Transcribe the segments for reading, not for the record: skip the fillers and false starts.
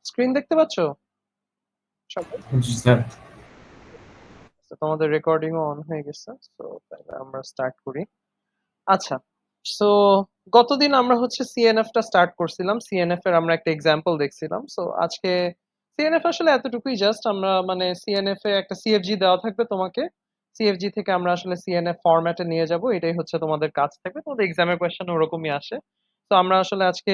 Screen দেখতে পাচ্ছ সবাই? জি স্যার। তো তোমাদের রেকর্ডিংও অন হয়ে গেছে, তো তাহলে আমরা স্টার্ট করি। আচ্ছা, সো গতদিন আমরা হচ্ছে সিএনএফ টা স্টার্ট করছিলাম, সিএনএফ এর আমরা একটা এক্সাম্পল দেখছিলাম। সো আজকে সিএনএফ আসলে এতটুকুই, জাস্ট আমরা মানে সিএনএফ এ একটা সিএফজি দেওয়া থাকবে তোমাকে, সিএফজি থেকে আমরা আসলে সিএনএফ ফরম্যাটে নিয়ে যাব, এটাই হচ্ছে তোমাদের কাজ থাকবে। তোমাদের এক্সামের কোয়েশ্চেন ওরকমই আসে। তো আমরা আসলে আজকে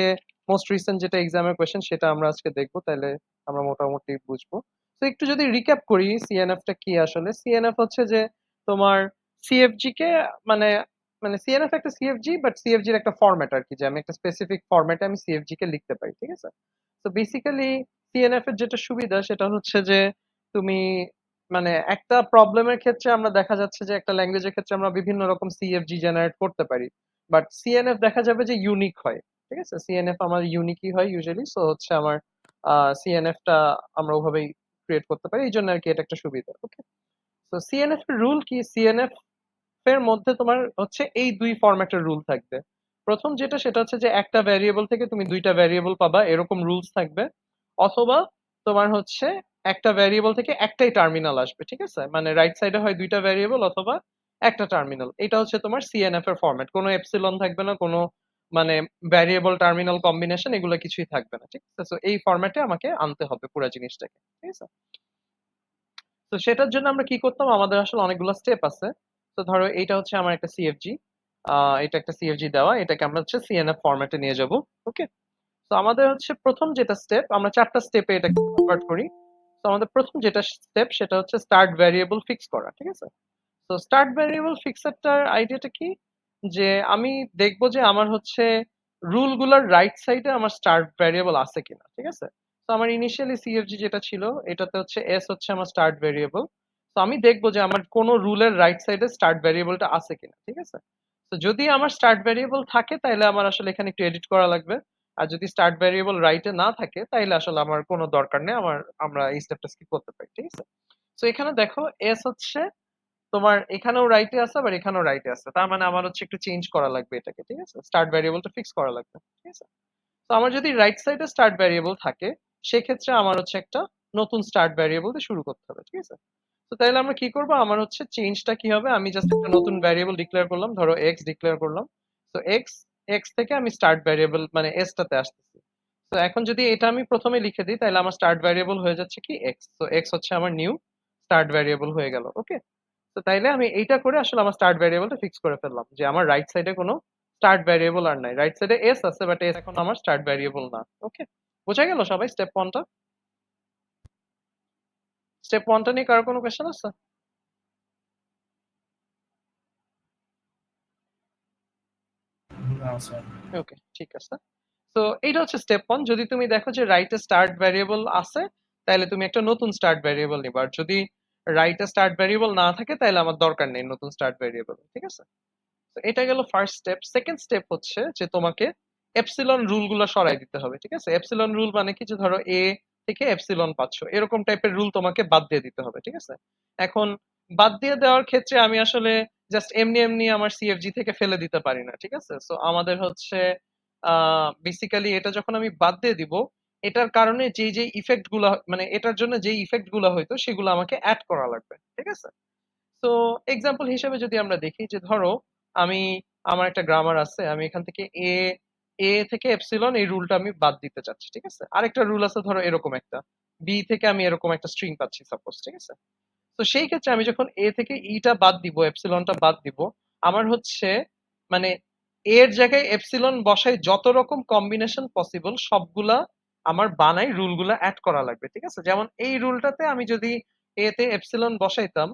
মোস্ট রিসেন্ট যেটা এক্সামের কোয়েশ্চেন সেটা আমরা আজকে দেখবো, তাহলে আমরা মোটামুটি বুঝবো। তো একটু যদি রিক্যাপ করি সিএনএফ টা কি। আসলে সিএনএফ হচ্ছে যে তোমার সিএফজি কে মানে মানে সিএনএফ একটা সিএফজি, বাট সিএফজি এর একটা ফরম্যাট আর কি, যে আমি একটা স্পেসিফিক ফরম্যাটে আমি সিএফজি কে লিখতে পারি, ঠিক আছে। তো বেসিক্যালি সিএনএফ এর যেটা সুবিধা সেটা হচ্ছে যে তুমি মানে একটা প্রবলেমের ক্ষেত্রে আমরা দেখা যাচ্ছে যে একটা ল্যাঙ্গুয়েজের ক্ষেত্রে আমরা বিভিন্ন রকম সিএফজি জেনারেট করতে পারি, বাট সিএনএফ দেখা যাবে যে ইউনিক হয়। ঠিক আছে, সিএনএফ আমার ইউনিকই হয় ইউজুয়ালি। সো হচ্ছে আমার সিএনএফ টা আমরা ওভাবেই ক্রিয়েট করতে পারি, এই জন্য আর কি এটা একটা সুবিধা। ওকে, তো সিএনএফ এর রুল কি? সিএনএফ এর মধ্যে তোমার হচ্ছে এই দুই ফরম্যাটের রুল থাকবে। প্রথম যেটা সেটা হচ্ছে যে একটা ভ্যারিয়েবল থেকে তুমি দুইটা ভ্যারিয়েবল পাবা, এরকম রুলস থাকবে। অথবা তোমার হচ্ছে একটা ভ্যারিয়েবল থেকে একটাই টার্মিনাল আসবে, ঠিক আছে, মানে রাইট সাইডে হয় দুইটা ভ্যারিয়েবল অথবা একটা টার্মিনাল। এটা হচ্ছে তোমার সিএনএফ এর ফরম্যাট, কোনো এপসিলন থাকবে না, কোনো মানে ভ্যারিয়েবল টার্মিনাল কম্বিনেশন এগুলো কিছুই থাকবে না, ঠিক আছে। তো এই ফরম্যাটে আমাকে আনতে হবে পুরো জিনিসটাকে, ঠিক আছে। তো সেটার জন্য আমরা কি করতাম, আমাদের আসলে অনেকগুলো স্টেপ আছে। তো ধরো এইটা হচ্ছে আমার একটা সিএফজি, এটা একটা সিএফজি দেওয়া, এটাকে আমরা হচ্ছে সিএনএফ ফরম্যাটে নিয়ে যাব। ওকে, তো আমাদের হচ্ছে প্রথম যেটা স্টেপ, আমরা চারটা স্টেপে এটাকে কনভার্ট করি। তো আমাদের প্রথম যেটা স্টেপ সেটা হচ্ছে স্টার্ট ভ্যারিয়েবল ফিক্স করা, ঠিক আছে। তো স্টার্ট ভ্যারিয়েবল ফিক্সারটার আইডিয়াটা কি, যে আমি দেখবো যে আমার হচ্ছে রুল গুলার রাইট সাইডে আমার স্টার্ট ভ্যারিয়েবল আছে কিনা, ঠিক আছে। তো আমার ইনিশিয়ালি সিএফজি যেটা ছিল এটাতে হচ্ছে এস হচ্ছে আমার স্টার্ট ভ্যারিয়েবল। তো আমি দেখবো যে আমার কোন রুলের রাইট সাইডে স্টার্ট ভ্যারিয়েবলটা আছে কিনা, ঠিক আছে। তো যদি আমার স্টার্ট ভ্যারিয়েবল থাকে তাহলে আমার আসলে এখানে একটু এডিট করা লাগবে। আর যদি স্টার্ট ভ্যারিয়েবল রাইটে না থাকে তাহলে আসলে আমার কোনো দরকার নেই, আমরা এই স্টেপটা স্কিপ করতে পারি, ঠিক আছে। তো এখানে দেখো এস হচ্ছে তোমার এখানেও রাইটে আছে আবার এখানেও রাইটে আছে, তার মানে আমার হচ্ছে একটু চেঞ্জ করা লাগবে এটাকে, ঠিক আছে, স্টার্ট ভ্যারিয়েবলটা ফিক্স করা লাগবে, ঠিক আছে। তো আমার যদি রাইট সাইডে স্টার্ট ভ্যারিয়েবল থাকে সেক্ষেত্রে আমার হচ্ছে একটা নতুন স্টার্ট ভ্যারিয়েবল দিয়ে শুরু করতে হবে, ঠিক আছে। তো তাহলে আমরা কি করব, আমার হচ্ছে চেঞ্জটা কি হবে, আমি জাস্ট একটা নতুন ভ্যারিয়েবল ডিক্লেয়ার করলাম, ধরো এক্স ডিক্লেয়ার করলাম। তো এক্স, এক্স থেকে আমি স্টার্ট ভ্যারিয়েবল মানে এস টাতে আসতেছি। তো এখন যদি এটা আমি প্রথমে লিখে দিই তাহলে আমার স্টার্ট ভ্যারিয়েবল হয়ে যাচ্ছে কি এক্স, তো এক্স হচ্ছে আমার নিউ স্টার্ট ভ্যারিয়েবল হয়ে গেল। ওকে, তো তাইলে আমি এইটা করে আসলে আমার স্টার্ট ভ্যারিয়েবলটা ফিক্স করে ফেললাম, যে আমার রাইট সাইডে কোনো স্টার্ট ভ্যারিয়েবল আর নাই, রাইট সাইডে এস আছে বাট এস এখন আমার স্টার্ট ভ্যারিয়েবল না। ওকে, বোঝা গেল সবাই স্টেপ ওয়ানটা? স্টেপ ওয়ানটা নিয়ে কারো কোনো কোয়েশ্চেন আছে? না স্যার। ওকে, ঠিক আছে। তো এইটা হচ্ছে স্টেপ ওয়ান, যদি তুমি দেখো যে রাইটে স্টার্ট ভ্যারিয়েবল আছে তাহলে তুমি একটা নতুন স্টার্ট ভ্যারিয়েবল নিবা, আর যদি রাইটে স্টার্ট ভ্যারিয়েবল না থাকে তাহলে আমার দরকার নেই নতুন স্টার্ট ভ্যারিয়েবল, ঠিক আছে। তো এটা গেল ফার্স্ট স্টেপ। সেকেন্ড স্টেপ হচ্ছে যে তোমাকে এপসিলন রুল গুলো সরাই দিতে হবে, ঠিক আছে। এপসিলন রুল মানে কি, যে ধরো এ থেকে এপসিলন পাচ্ছ এরকম টাইপের রুল তোমাকে বাদ দিয়ে দিতে হবে, ঠিক আছে। এখন বাদ দিয়ে দেওয়ার ক্ষেত্রে আমি আসলে জাস্ট এমনি এমনি আমার সিএফজি থেকে ফেলে দিতে পারি না, ঠিক আছে। সো আমাদের হচ্ছে বেসিক্যালি এটা যখন আমি বাদ দিয়ে দিব, এটার কারণে যেই যেই ইফেক্ট গুলা মানে এটার জন্য যেই ইফেক্ট গুলা হইতো সেগুলো আমাকে অ্যাড করা লাগবে, ঠিক আছে। তো এক্সাম্পল হিসেবে যদি আমরা দেখি, যে ধরো আমি আমার একটা গ্রামার আছে, আমি এখান থেকে এ এ থেকে এপসিলন এই রুলটা আমি বাদ দিতে চাচ্ছি, ঠিক আছে। আরেকটা রুল আছে ধরো এরকম একটা, বি থেকে আমি এরকম একটা স্ট্রিং পাচ্ছি সাপোজ, ঠিক আছে। তো সেই ক্ষেত্রে আমি যখন এ থেকে ইটা বাদ দিব, এপসিলনটা বাদ দিব, আমার হচ্ছে মানে এর জায়গায় এপসিলন বসাই যত রকম কম্বিনেশন পসিবল সবগুলা আমার বানাই রুলগুলা অ্যাড করা লাগবে, ঠিক আছে। যেমন এই রুলটাতে আমি যদি এ তে এপসিলন বসাইতাম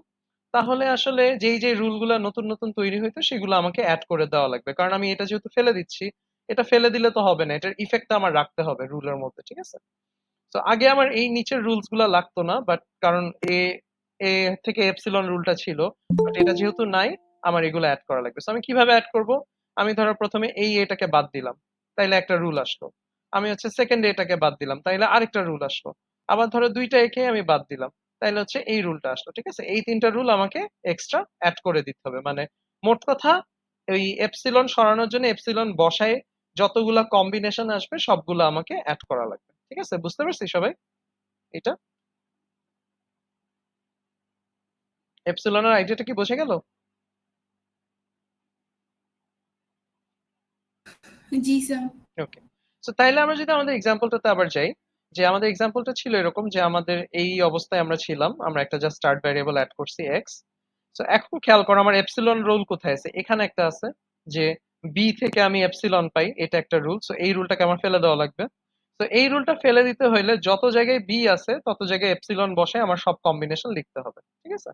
তাহলে আসলে যেই যেই রুলগুলা নতুন নতুন তৈরি হইতো সেগুলো আমাকে অ্যাড করে দেওয়া লাগবে, কারণ আমি এটা যেহেতু ফেলে দিচ্ছি, এটা ফেলে দিলে তো হবে না, এটার ইফেক্টটা আমার রাখতে হবে রুলের মধ্যে, ঠিক আছে। তো আগে আমার এই নিচের রুলস গুলা লাগতো না, বাট কারণ এ এ থেকে এপসিলন রুলটা ছিল, বাট এটা যেহেতু নাই আমার এগুলো অ্যাড করা লাগবে। তো আমি কিভাবে অ্যাড করব, আমি ধরো প্রথমে এই এটাকে বাদ দিলাম, তাইলে একটা রুল আসলো। আমি হচ্ছে সেকেন্ড এটাকে বাদ দিলাম, তাইলে আরেকটা রুল আসলো। আবার ধরো দুইটা একে আমি বাদ দিলাম, তাইলে হচ্ছে এই রুলটা আসলো, ঠিক আছে। এই তিনটা রুল আমাকে এক্সট্রা অ্যাড করে দিতে হবে, মানে মোট কথা ওই এপসিলন সরানোর জন্য এপসিলন বসায় যতগুলা কম্বিনেশন আসবে সবগুলো আমাকে অ্যাড করা লাগবে। ঠিক আছে, বুঝতে পারছি সবাই এটা? এপসিলনের আইডিয়াটা কি বোঝা গেল? জি স্যার। ওকে। সো তাইলে আমরা যদি আমাদের এক্সাম্পলটাতে আবার যাই, যে আমাদের এক্সাম্পলটা ছিল এরকম যে আমাদের এই অবস্থায় আমরা ছিলাম, আমরা একটা জাস্ট স্টার্ট ভ্যারিয়েবল অ্যাড করছি এক্স। সো এখন খেয়াল করো আমার এপসিলন রুল কোথায় আছে, এখানে একটা আছে যে বি থেকে আমি এপসিলন পাই, এটা একটা রুল। সো এই রুলটাকে আমার ফেলে দেওয়া লাগবে। তো এই রুলটা ফেলে দিতে হইলে যত জায়গায় বি আছে তত জায়গায় এপসিলন বসে আমার সব কম্বিনেশন লিখতে হবে, ঠিক আছে?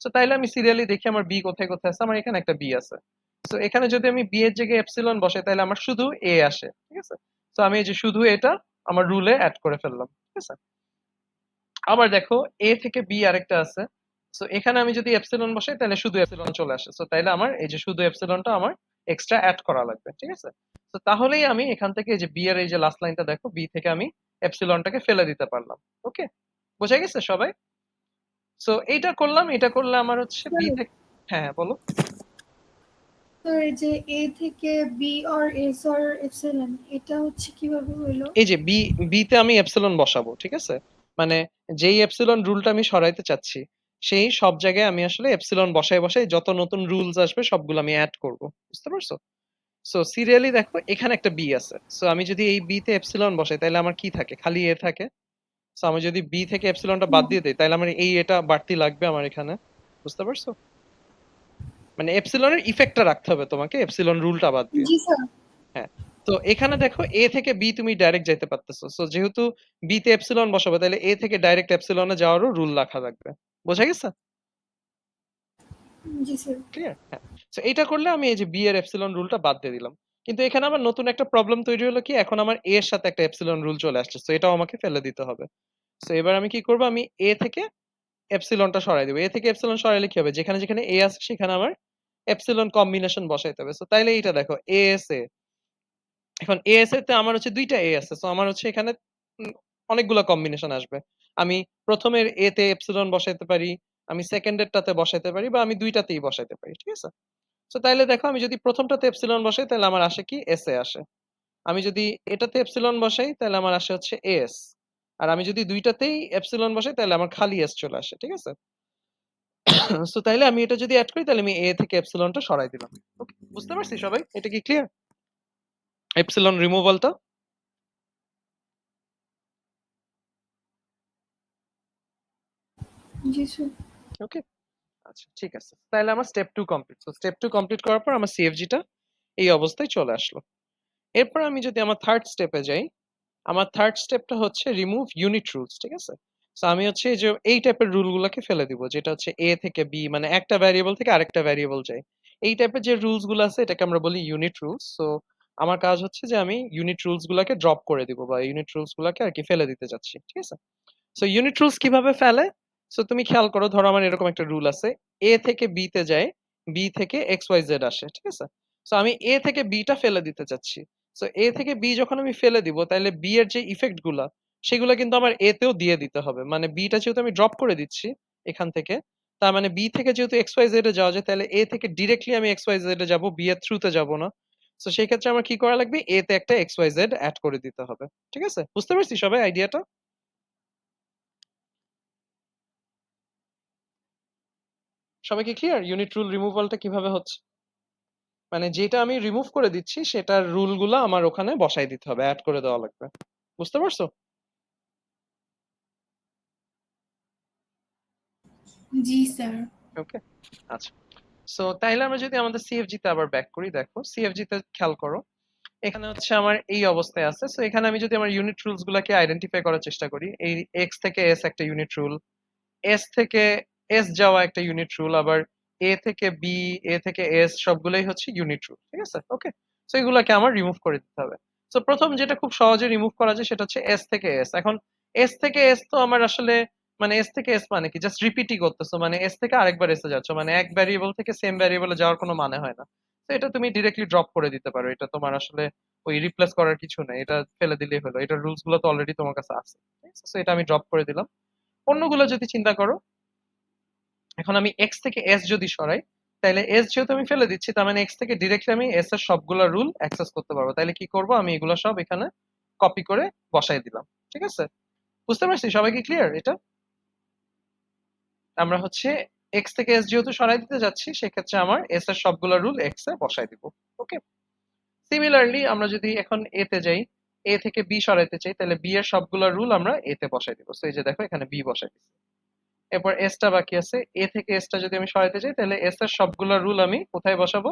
সো তাইলে আমি সিরিয়ালি দেখি আমার বি কোথায় কোথায় আছে, আমার এখানে একটা বি আছে। সো এখানে যদি আমি বি এর জায়গায় এপসিলন বসাই তাহলে আমার শুধু এ আসে, ঠিক আছে? তো আমি এই যে শুধু এটা আমার রুলে অ্যাড করে ফেললাম, ঠিক আছে? আবার দেখো এ থেকে বি আরেকটা আছে। সো এখানে আমি যদি এপসিলন বসাই তাহলে শুধু এপসিলন চলে আসে। সো তাইলে আমার এই যে শুধু এপসিলনটা আমার এক্সট্রা অ্যাড করা লাগবে, ঠিক আছে? তো তাহলেই আমি এখান থেকে এই যে বি এর এই যে লাস্ট লাইনটা দেখো, বি থেকে আমি এপসিলনটাকে ফেলে দিতে পারলাম। ওকে, বোঝা গেছে সবাই? সো এইটা করলাম, এটা করলে আমার হচ্ছে বি থেকে, হ্যাঁ হ্যাঁ বলো। স্যার এই যে এ থেকে B or S or epsilon এটা হচ্ছে কিভাবে হইলো? এই যে বি তে আমি এপসিলন বসাবো, ঠিক আছে? মানে যেই এপসিলন রুলটা আমি সরাইতে চাচ্ছি সেই সব জায়গায় আমি আসলে এপসিলন বসাই বসাই যত নতুন রুলস আসবে সবগুলো আমি অ্যাড করব, বুঝতে পারছো? সো সিরিয়ালি দেখো এখানে একটা বি আছে। সো আমি যদি এই বি তে এপসিলন বসাই তাহলে আমার কি থাকে, খালি এ থাকে। সো আমি যদি বি থেকে এপসিলনটা বাদ দিয়ে দিই তাহলে আমার এই এটা বাড়তি লাগবে আমার এখানে, বুঝতে পারছো? মানে এপসিলনের ইফেক্টটা রাখতে হবে তোমাকে এপসিলন রুলটা বাদ দিয়ে। জি স্যার। হ্যাঁ। তো এখানে দেখো এ থেকে বি তুমি ডাইরেক্ট যাইতে পারতেছো। সো যেহেতু বি তে এপসিলন বসাবে তাহলে এ থেকে ডাইরেক্ট এপসিলনে যাওয়ারও রুল রাখা লাগবে। বোঝা গেছে? জি স্যার। ক্লিয়ার? হ্যাঁ। সো এইটা করলে আমি এই যে বি এর এপসিলন রুলটা বাদ দিয়ে দিলাম। কিন্তু এখানে আবার নতুন একটা প্রবলেম তৈরি হলো কি, এখন আমার এ এর সাথে একটা এপসিলন রুল চলে আসছে। সো এটাও আমাকে ফেলে দিতে হবে। সো এবার আমি কি করব, আমি এ থেকে এপসিলনটা সরাই দেব। এ থেকে এপসিলন সরাইলে কি হবে, যেখানে যেখানে এ আছে সেখানে আমার এপসিলন কম্বিনেশন বসাইতে হবে। সো তাইলে এইটা দেখো এ এস এ, এখন এএসএ তে আমার হচ্ছে ২ টা এ আছে। সো আমার হচ্ছে এখানে উম অনেকগুলা কম্বিনেশন আসবে। আমি ১ম এর এ তে এপসিলন বসাইতে পারি, আমি 2nd এরটাতে বসাইতে পারি বা আমি ২ টাতেই বসাইতে পারি। ঠিক আছে? সো তাইলে দেখো আমি যদি ১ম টাতে এপসিলন বসাই তাহলে আমার আসে কি এস এ আসে। আমি যদি এটাতে এপসিলন বসাই তাহলে আমার আসে হচ্ছে এএস। আর আমি যদি ২ টাতেই এপসিলন বসাই তাহলে আমার খালি এস চলে আসে। ঠিক আছে? সো তাইলে আমি এটা যদি এড করি তাহলে আমি এ থেকে এপসিলনটা সরাই দিলাম। ওকে, বুঝতে পারছি সবাই? এটা কি ক্লিয়ার? এপসিলন রিমুভালটা? জি স্যার। ওকে? আচ্ছা ঠিক আছে, তাহলে আমার স্টেপ 2 কমপ্লিট। তো স্টেপ 2 কমপ্লিট করার পর আমার সিএফজিটা এই অবস্থায় চলে আসলো। এরপর আমি যদি আমার থার্ড স্টেপে যাই, আমার থার্ড স্টেপটা হচ্ছে রিমুভ ইউনিট রুলস, ঠিক আছে? সো আমি হচ্ছে এই যে এই টাইপের রুলগুলোকে ফেলে দিব, যেটা হচ্ছে এ থেকে বি, মানে একটা ভ্যারিয়েবল থেকে আরেকটা ভ্যারিয়েবল যায়। এই টাইপের যে রুলস গুলো আছে এটাকে আমরা বলি ইউনিট রুলস। সো আমার কাজ হচ্ছে যে আমি ইউনিট রুলস গুলাকে ড্রপ করে দিব বা ইউনিট রুলস গুলাকে আর কি ফেলে দিতে যাচ্ছি, ঠিক আছে? সো ইউনিট রুলস কিভাবে ফেলে? সো তুমি খেয়াল করো, ধরো আমার এরকম একটা রুল আছে, এ থেকে বি তে যায়, বি থেকে এক্স ওয়াই জেড আসে, ঠিক আছে? সো আমি এ থেকে বি টা ফেলে দিতে চাচ্ছি। সো এ থেকে বি যখন আমি ফেলে দিব তাহলে বি এর যে ইফেক্ট গুলা সেগুলো কিন্তু আমার এ তেও দিয়ে দিতে হবে। মানে বি টা যেহেতু আমি ড্রপ করে দিচ্ছি এখান থেকে, তার মানে বি থেকে যেহেতু এক্স ওয়াই জেড এ যাওয়া যায় তাহলে এ থেকে ডিরেক্টলি আমি এক্স ওয়াই জেড এ যাবো, বি এর থ্রুতে যাব না। সো সেই ক্ষেত্রে আমার কি করা লাগবে, এ তে একটা এক্স ওয়াই জেড অ্যাড করে দিতে হবে। ঠিক আছে, বুঝতে পারছি সবাই আইডিয়াটা? সবাই কি ক্লিয়ার ইউনিট রুল রিমুভালটা কিভাবে হচ্ছে? মানে যেটা আমি রিমুভ করে দিচ্ছি সেটার রুল গুলো আমার ওখানে বসাই দিতে হবে, অ্যাড করে দেওয়া লাগবে। বুঝতে পারছো? জি স্যার। ওকে, আচ্ছা। সো তাইলে আমরা যদি আমাদের সিএফজি তে আবার ব্যাক করি, দেখো সিএফজি তে খেয়াল করো, এখানে হচ্ছে আমার এই অবস্থায় আছে। সো এখানে আমি যদি আমার ইউনিট রুলস গুলাকে আইডেন্টিফাই করার চেষ্টা করি, এই এক্স থেকে এস একটা ইউনিট রুল, এস থেকে এস যাওয়া একটা ইউনিট রুল, আবার এ থেকে বি, এ থেকে এস সবগুলোই হচ্ছে ইউনিট রুল, ঠিক আছে? ওকে, সো এগুলাকে আমার রিমুভ করে দিতে হবে। সো প্রথম যেটা খুব সহজে রিমুভ করা যায় সেটা হচ্ছে এস থেকে এস। এখন এস থেকে এস তো আমার আসলে, মানে এস থেকে এস মানে কি, জাস্ট রিপিটই করতেছো, মানে এস থেকে আরেকবার এসে যাচ্ছ, মানে এক ভ্যারিয়েবল থেকে সেম ভ্যারিয়েবলে যাওয়ার কোনো মানে হয় না। তো এটা তুমি ডিরেক্টলি ড্রপ করে দিতে পারো, এটা তোমার আসলে ওই রিপ্লেস করার কিছু নেই, এটা ফেলে দিলেই হলো, এটার রুলস গুলো তো অলরেডি তোমার কাছে আছে। ঠিক আছে, সো এটা আমি ড্রপ করে দিলাম। অন্যগুলো যদি চিন্তা করো, এখন আমি এক্স থেকে এস যদি সরাই তাহলে এস যেহেতু আমি ফেলে দিচ্ছি তার মানে এক্স থেকে ডিরেক্টলি আমি এস এর সবগুলা রুল অ্যাক্সেস করতে পারবো। তাহলে কি করব, আমি এগুলো সব এখানে কপি করে বসাই দিলাম। ঠিক আছে? বুঝতে পারছি? সবাই কি ক্লিয়ার এটা? আমরা হচ্ছে এক্স থেকে এস যেহেতু সরাই দিতে যাচ্ছি, সেক্ষেত্রে আমার এস এর সবগুলো রুল এক্স এ বসাই দিব। ওকে, সিমিলারলি আমরা যদি এখন এ তে যাই, এ থেকে বি সরাইতে চাই, তাহলে বি এর সবগুলো রুল আমরা এ তে বসাই দিব। সো এই যে দেখো এখানে বি বসাই দিচ্ছি। এরপর এস টা বাকি আছে, এ থেকে এস টা যদি আমি সরাইতে চাই, তাহলে এস এর সবগুলো রুল আমি কোথায় বসাবো?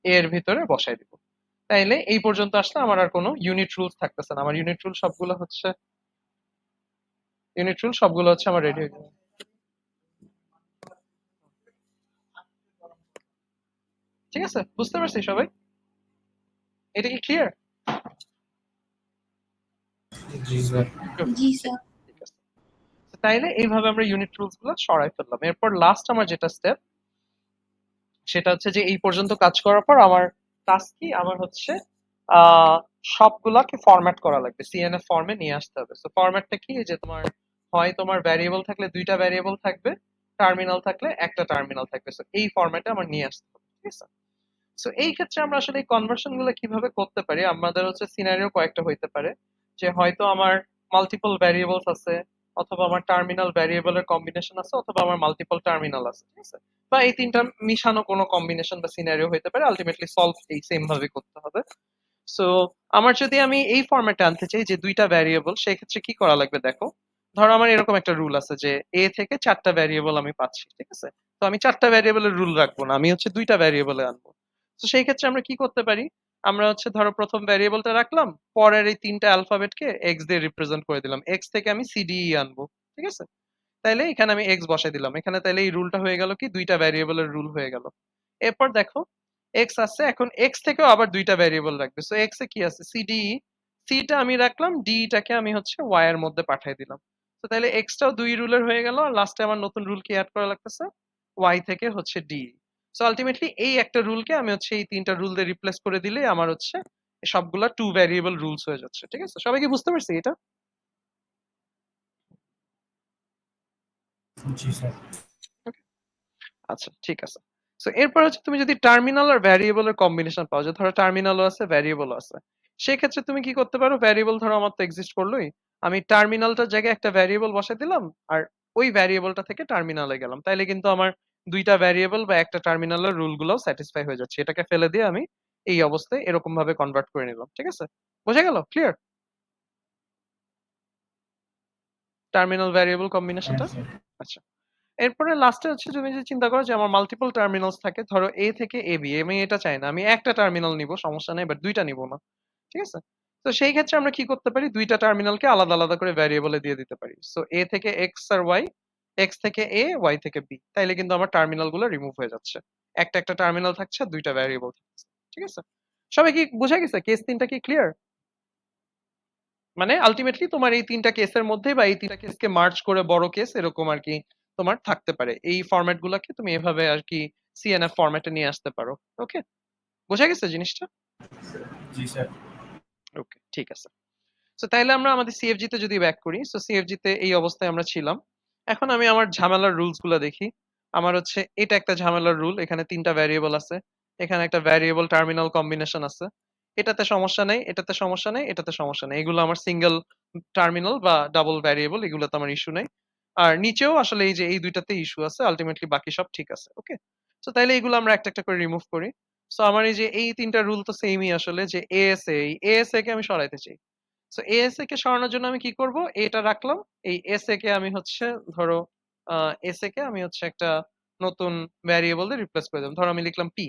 এ এর ভিতরে বসাই দিব। তাইলে এই পর্যন্ত আসলে আমার আর কোনো ইউনিট রুলস থাকতেছে না। আমার ইউনিট রুল সবগুলো হচ্ছে আমার রেডি হয়ে যাবে। ঠিক আছে, বুঝতে পারছি সবাই? এটা কি ক্লিয়ার? জি স্যার। জি স্যার। ঠিক আছে। তাইলে এইভাবে আমরা ইউনিট রুলস গুলো সরাই ফেললাম। এরপর লাস্ট আমার যেটা স্টেপ, সেটা হচ্ছে যে এই পর্যন্ত কাজ করার পর আমার কাজ কি? আমার হচ্ছে আহ সবগুলাকে ফরম্যাট করা লাগবে, সিএনএফ ফর্মে নিয়ে আসতে হবে। সো ফরম্যাটটা কি? যে তোমার হয় তোমার ভ্যারিয়েবল থাকলে দুইটা ভ্যারিয়েবল থাকবে, টার্মিনাল থাকলে একটা টার্মিনাল থাকবে। সো এই ফরম্যাটে আমার নিয়ে আসতে হবে। ঠিক আছে? সো এই ক্ষেত্রে আমরা আসলে এই কনভার্সন গুলো কিভাবে করতে পারি? আমাদের হচ্ছে সিনারিও কয়েকটা হইতে পারে, যে হয়তো আমার মাল্টিপল ভ্যারিয়েবলস আছে, অথবা আমার টার্মিনাল ভ্যারিয়েবলের কম্বিনেশন আছে, অথবা আমার মাল্টিপল টার্মিনাল আছে। ঠিক আছে? বা এই তিনটা মিশানো কোনো কম্বিনেশন বা সিনারিও হইতে পারে। আলটিমেটলি সলভ এই সেম ভাবে করতে হবে। সো আমার যদি আমি এই ফরম্যাটে আনতে চাই যে দুইটা ভ্যারিয়েবল, সেই ক্ষেত্রে কি করা লাগবে দেখো। ধরো আমার এরকম একটা রুল আছে যে এ থেকে চারটা ভ্যারিয়েবল আমি পাচ্ছি। ঠিক আছে? তো আমি চারটা ভ্যারিয়েবলের রুল রাখবো না, আমি হচ্ছে দুইটা ভ্যারিয়েবলে আনবো। তো সেই ক্ষেত্রে আমরা কি করতে পারি? আমরা হচ্ছে ধরো প্রথম ভ্যারিয়েবলটা রাখলাম, পরের এই তিনটা অ্যালফাবেটকে এক্স দিয়ে রিপ্রেজেন্ট করে দিলাম, এক্স থেকে আমি সিডিই আনবো। ঠিক আছে? তাইলে এখানে আমি এক্স বসাই দিলাম, এখানে তাইলে এই রুলটা হয়ে গেল কি, দুইটা ভ্যারিয়েবলের রুল হয়ে গেল। এরপর দেখো এক্স আছে, এখন এক্স থেকেও আবার দুইটা ভ্যারিয়েবল রাখবে। সো এক্স এ কি আছে? সিডিই। সিটা আমি রাখলাম, ডিটাকে আমি হচ্ছে ওয়াই এর মধ্যে পাঠিয়ে দিলাম। তো তাহলে এক্সটাও দুই রুলের হয়ে গেল, আর লাস্টে আমার নতুন রুল কি অ্যাড করা লাগতেছে? ওয়াই থেকে হচ্ছে ডি। সো আলটিমেটলি এই একটা রুলকে আমি হচ্ছে এই তিনটা রুল দিয়ে রিপ্লেস করে দিলে আমার হচ্ছে সবগুলা টু ভ্যারিয়েবল রুলস হয়ে যাচ্ছে। ঠিক আছে? সবাই কি বুঝতে পারছি এটা? জি স্যার। আচ্ছা, ঠিক আছে। সো এরপর হচ্ছে তুমি যদি টার্মিনাল আর ভ্যারিয়েবলের কম্বিনেশন পাও, যে ধরো টার্মিনালও আছে ভ্যারিয়েবলও আছে, সেক্ষেত্রে তুমি কি করতে পারো? ভ্যারিয়েবল ধরো আমার তো এক্সিস্ট করলোই, আমি টার্মিনালটার জায়গায় একটা ভ্যারিয়েবল বসাই দিলাম, আর ওই ভ্যারিয়েবলটা থেকে টার্মিনালে গেলাম, তাইলে কিন্তু আমার দুইটা ভ্যারিয়েবল বা একটা টার্মিনালের রুল গুলো স্যাটিসফাই হয়ে যাচ্ছে। এটাকে ফেলে দিয়ে আমি এই অবস্থায় এরকম ভাবে কনভার্ট করে নিলাম। ঠিক আছে? বোঝা গেল? ক্লিয়ার? টার্মিনাল ভ্যারিয়েবল হ্যাঁ কম্বিনেশনটা? স্যার। আচ্ছা, এরপরে লাস্টে হচ্ছে তুমি যে চিন্তা করো যে আমার মাল্টিপল টার্মিনালস থাকে, ধরো এ থেকে এ বি, আমি এটা চাই না, আমি একটা টার্মিনাল নিব, সমস্যা নেই, বাট দুইটা নিব না। ঠিক আছে? তো সেই ক্ষেত্রে আমরা কি করতে পারি? দুইটা টার্মিনালকে আলাদা আলাদা করে ভ্যারিয়েবলে দিয়ে দিতে পারি। সো এ থেকে এক্স আর ওয়াই, এক্স থেকে এ, ওয়াই থেকে বি, তাইলে কিন্তু আমার টার্মিনাল গুলো রিমুভ হয়ে যাচ্ছে। একটা একটা টার্মিনাল থাকছে, দুইটা ভ্যারিয়েবল থাকছে। ঠিক আছে? সবাই কি বুঝা গেছে? কেস তিনটা কি ক্লিয়ার? মানে আলটিমেটলি তোমার এই তিনটা কেসের মধ্যে বা এই তিনটা কেসকে মার্জ করে বড় কেস এরকম আর কি তোমার থাকতে পারে। এই ফরম্যাট গুলাকে তুমি এভাবে আর কি সিএনএফ ফরম্যাটে নিয়ে আসতে পারো। ওকে, বোঝা গেছে জিনিসটা? জি স্যার। ওকে, ঠিক আছে। সো তাইলে আমরা আমাদের সিএফজি তে যদি ব্যাক করি, সো সিএফজি তে এই অবস্থায় আমরা ছিলাম। এখন আমি আমার ঝামেলার রুলস গুলা দেখি। আমার হচ্ছে এটা একটা ঝামেলার রুল, এখানে তিনটা ভ্যারিয়েবল আছে, এখানে একটা ভ্যারিয়েবল টার্মিনাল কম্বিনেশন আছে। এটাতে সমস্যা নেই, এটাতে সমস্যা নেই, এটাতে সমস্যা নেই, এগুলো আমার সিঙ্গেল টার্মিনাল বা ডাবল ভ্যারিয়েবল, এগুলোতে আমার ইস্যু নেই। আর নিচেও আসলে এই যে এই দুইটাতে ইস্যু আছে, আলটিমেটলি বাকি সব ঠিক আছে। ওকে, সো তাইলে এগুলো আমরা একটা একটা করে রিমুভ করি। সো আমার এই যে এই তিনটা রুল তো সেমই আসলে, যে এএসএ, এই এএসএ কে আমি সরাইতে চাই। সো এএসএ কে সরানোর জন্য আমি কি করব? এটা রাখলাম, এই এসএ কে আমি হচ্ছে ধরো এসএ কে আমি হচ্ছে একটা নতুন ভ্যারিয়েবল দিয়ে রিপ্লেস করে দিলাম, ধরো আমি লিখলাম পি।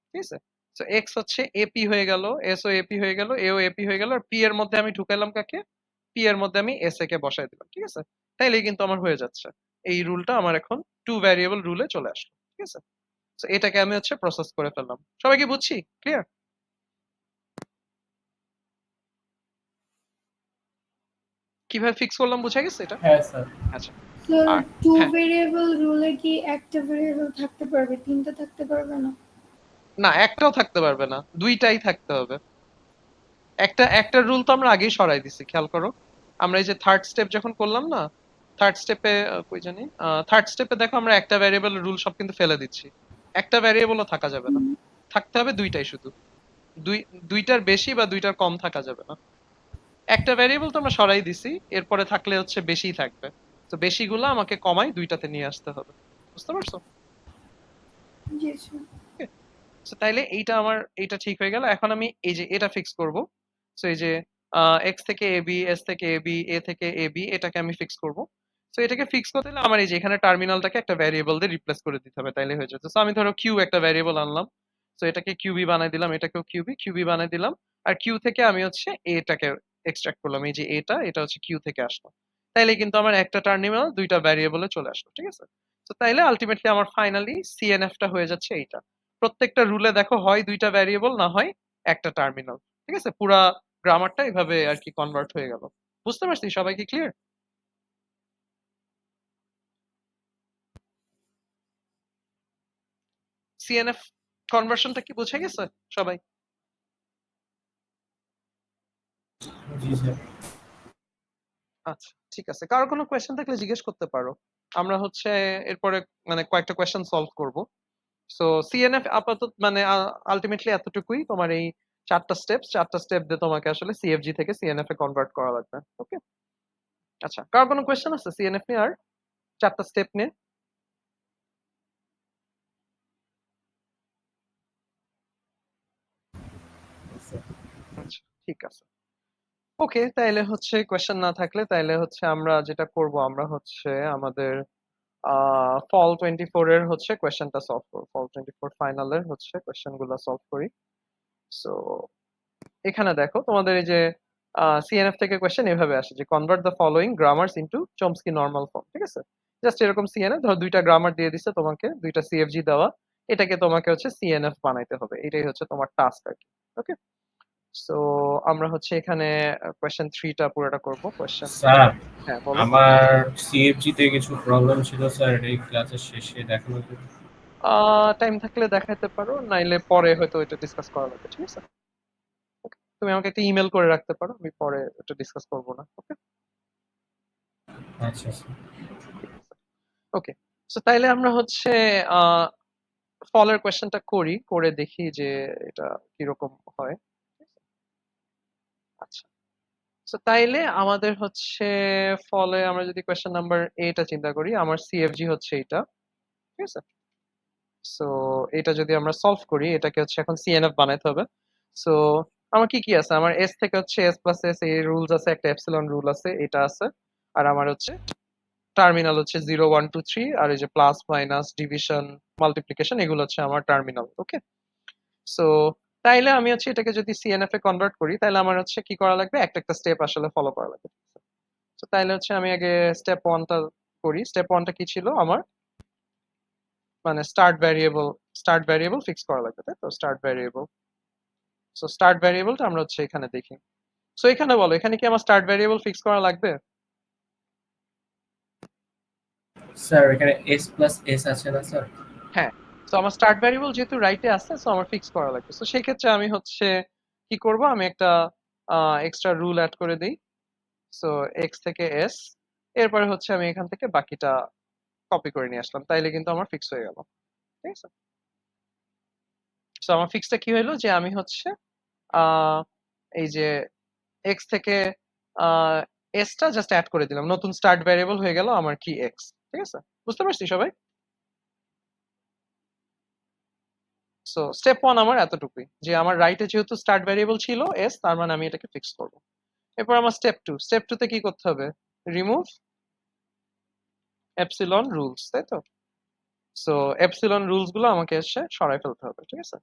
ঠিক আছে? সো এক্স হচ্ছে এপি হয়ে গেল, এস ও এপি হয়ে গেল, এ ও এপি হয়ে গেল, আর পি এর মধ্যে আমি ঢুকাইলাম কাকে? পি এর মধ্যে আমি এসএ কে বসাই দিলাম। ঠিক আছে? তাইলেই কিন্তু আমার হয়ে যাচ্ছে। এই রুলটা আমার এখন টু ভ্যারিয়েবল রুলে চলে আসলো। ঠিক আছে? সো এটাকে আমি হচ্ছে প্রসেস করে ফেললাম। সবাই কি বুঝছি? ক্লিয়ার? কিভাবে ফিক্স করলাম বুঝা গেছে এটা? হ্যাঁ স্যার। আচ্ছা। স্যার, আর টু হ্যাঁ, ভেরিয়েবল রুলে কি একটা ভেরিয়েবল থাকতে পারবে, তিনটা থাকতে পারবে না? না একটাও থাকতে পারবে না, দুইটাই থাকতে হবে। একটা একটা রুল তো আমরা আগেই সরাই দিছি, খেয়াল করো। আমরা এই যে থার্ড স্টেপ যখন করলাম না, থার্ড স্টেপে কই জানি, থার্ড স্টেপে দেখো আমরা একটা ভ্যারিয়েবল রুল সব কিন্তু ফেলে দিচ্ছি। একটা ভ্যারিয়েবলও থাকা যাবে না, থাকতে হবে দুইটাই শুধু। দুই দুইটার বেশি বা দুইটার কম থাকা যাবে না। একটা ভ্যারিয়েবল তো আমরা সরাই দিছি, এরপরে থাকলে হচ্ছে বেশিই থাকবে। তো বেশিগুলো আমাকে কমাই দুইটাতে নিয়ে আসতে হবে। বুঝতে পারছো? জি স্যার। ওকে। সো তাইলে এইটা ঠিক হয়ে গেল। এখন আমি এই যে এটা ফিক্স করব। সো এই যে এক্স থেকে এ বি, এস থেকে এ বি, এ থেকে এ বি, এটাকে আমি ফিক্স করব। সো এটাকে ফিক্স করতে হলে আমার এই যে এখানে টার্মিনালটাকে একটা ভ্যারিয়েবল দিয়ে রিপ্লেস করে দিতে হবে, তাইলে হয়ে যেত। সো আমি ধরো কিউ একটা ভ্যারিয়েবল আনলাম। সো এটাকে কিউবি বানাই দিলাম, এটাকেও কিউবি কিউবি বানাই দিলাম। আর কিউ থেকে আমি হচ্ছে এটাকে এক্সট্রাক্ট করলাম, এই যে এটা হচ্ছে কিউ থেকে আসলো। তাইলে কিন্তু আমার একটা টার্মিনাল দুইটা ভ্যারিয়েবলে চলে আসলো, ঠিক আছে? তো তাইলে আলটিমেটলি আমার ফাইনালি সিএনএফটা হয়ে যাচ্ছে এইটা। প্রত্যেকটা রুলে দেখো হয় দুইটা ভ্যারিয়েবল, না হয় একটা টার্মিনাল। ঠিক আছে, পুরা গ্রামারটা এভাবে আর কি কনভার্ট হয়ে গেল। বুঝতে পারছি? সবাই কি ক্লিয়ার? সিএনএফ কনভার্সনটা কি বুঝে গেছে সবাই? জি স্যার। আচ্ছা, ঠিক আছে। কারো কোনো কোয়েশ্চেন থাকলে জিজ্ঞেস করতে পারো। আমরা হচ্ছে এরপরে মানে কয়েকটা কোয়েশ্চেন সলভ করব। সো সিএনএফ আপাতত মানে আলটিমেটলি এতটুকুই, তোমার এই চারটা স্টেপ দিয়ে তোমাকে আসলে সিএফজি থেকে সিএনএফ এ কনভার্ট করা লাগবে। ওকে। আচ্ছা, কার কোনো কোয়েশ্চেন আছে সিএনএফ নিয়ে আর চারটা স্টেপ নিয়ে? আচ্ছা, ঠিক আছে। ওকে, তাইলে হচ্ছে কোয়েশ্চেন না থাকলে তাইলে হচ্ছে আমরা যেটা করব, আমরা হচ্ছে আমাদের ফল 24 এর হচ্ছে কোয়েশ্চেনটা সলভ করব। ফল 24 ফাইনালের হচ্ছে কোয়েশ্চেন গুলো সলভ করি। সো এখানে দেখো তোমাদের এই যে সিএনএফ থেকে কোয়েশ্চেন এভাবে আসে যে convert the following grammars into Chomsky normal form. ঠিক আছে, জাস্ট এরকম সিএনএফ ধর দুইটা গ্রামার দিয়ে দিচ্ছে তোমাকে, দুইটা সিএফজি দেওয়া, এটাকে তোমাকে হচ্ছে সিএনএফ বানাইতে হবে, এটাই হচ্ছে তোমার টাস্ক আর কি। ওকে। সো আমরা হচ্ছে এখানে কোয়েশ্চেন 3টা পুরোটা করব। কোয়েশ্চেন, স্যার, হ্যাঁ বলো। আমার সিএফজি তে কিছু প্রবলেম ছিল স্যার, এই ক্লাসের শেষে দেখানো যাবে? টাইম থাকলে দেখাতে পারো, নাইলে পরে হয়তো এটা ডিসকাস করা লাগবে। ঠিক আছে, তুমি আমাকে একটা ইমেল করে রাখতে পারো, আমি পরে এটা ডিসকাস করবো না। ওকে, আচ্ছা স্যার। ঠিক আছে। ওকে, সো তাইলে আমরা হচ্ছে আহ ফলের কোয়েশ্চেনটা করি, করে দেখি যে এটা কিরকম হয়। আচ্ছা, সো তাইলে আমাদের হচ্ছে ফলে আমরা যদি কোয়েশ্চেন নাম্বার এটা চিন্তা করি, আমার সিএফজি হচ্ছে এটা। ঠিক আছে, সো এটা যদি আমরা সলভ করি, এটাকে হচ্ছে এখন সিএনএফ বানাইতে হবে। সো আমার কি কি আছে, আমার এস থেকে হচ্ছে এস প্লাস এস এই রুলস আছে, একটা এপসিলন রুল আছে, এটা আছে। আর আমার হচ্ছে টার্মিনাল হচ্ছে 0 1 2 3, আর এই যে প্লাস মাইনাস ডিভিশন মাল্টিপ্লিকেশন এগুলো হচ্ছে আমার টার্মিনাল। ওকে। সো তাইলে আমি হচ্ছে এটাকে যদি সিএনএফ এ কনভার্ট করি, তাহলে আমার হচ্ছে কি করা লাগবে, একটা একটা স্টেপ আসলে ফলো করা লাগবে। তো তাইলে হচ্ছে আমি আগে স্টেপ ওয়ানটা করি। স্টেপ ওয়ানটা কি ছিল আমার, মানে স্টার্ট ভ্যারিয়েবল ফিক্স করা লাগবে, তাই তো? Start variable. সো স্টার্ট ভ্যারিয়েবলটা আমরা হচ্ছে এখানে দেখি। সো এখানে বলো, এখানে কি আমার স্টার্ট ভ্যারিয়েবল ফিক্স করা লাগবে? স্যার এখানে এস প্লাস এস আছে না স্যার? হ্যাঁ। সো আমার স্টার্ট ভ্যারিয়েবল যেহেতু রাইটে আছে, সো আমার ফিক্স করা লাগবে। সো সেই ক্ষেত্রে আমি হচ্ছে কি করব, আমি একটা এক্সট্রা রুল অ্যাড করে দিই। সো এক্স থেকে এস, এরপরে হচ্ছে আমি এখান থেকে বাকিটা কপি করে নিয়ে আসলাম, তাইলে কিন্তু আমার ফিক্স হয়ে গেল। ঠিক আছে, সো আমার ফিক্সটা কি হলো যে আমি হচ্ছে আহ এই যে এক্স থেকে এসটা জাস্ট অ্যাড করে দিলাম, নতুন স্টার্ট ভ্যারিয়েবল হয়ে গেল আমার কি এক্স। ঠিক আছে, বুঝতে পারছি সবাই? সো স্টেপ ওয়ান আমার এতটুকুই, যে আমার রাইটে যেহেতু স্টার্ট ভ্যারিয়েবল ছিল এস, তার মানে আমি এটাকে ফিক্স করব। এরপর আমার স্টেপ টু তে কি করতে হবে, রিমুভ এপসিলন রুলস, তাই তো? সো এপসিলন রুলস গুলো আমাকে এসে সরাই ফেলতে হবে। ঠিক আছে,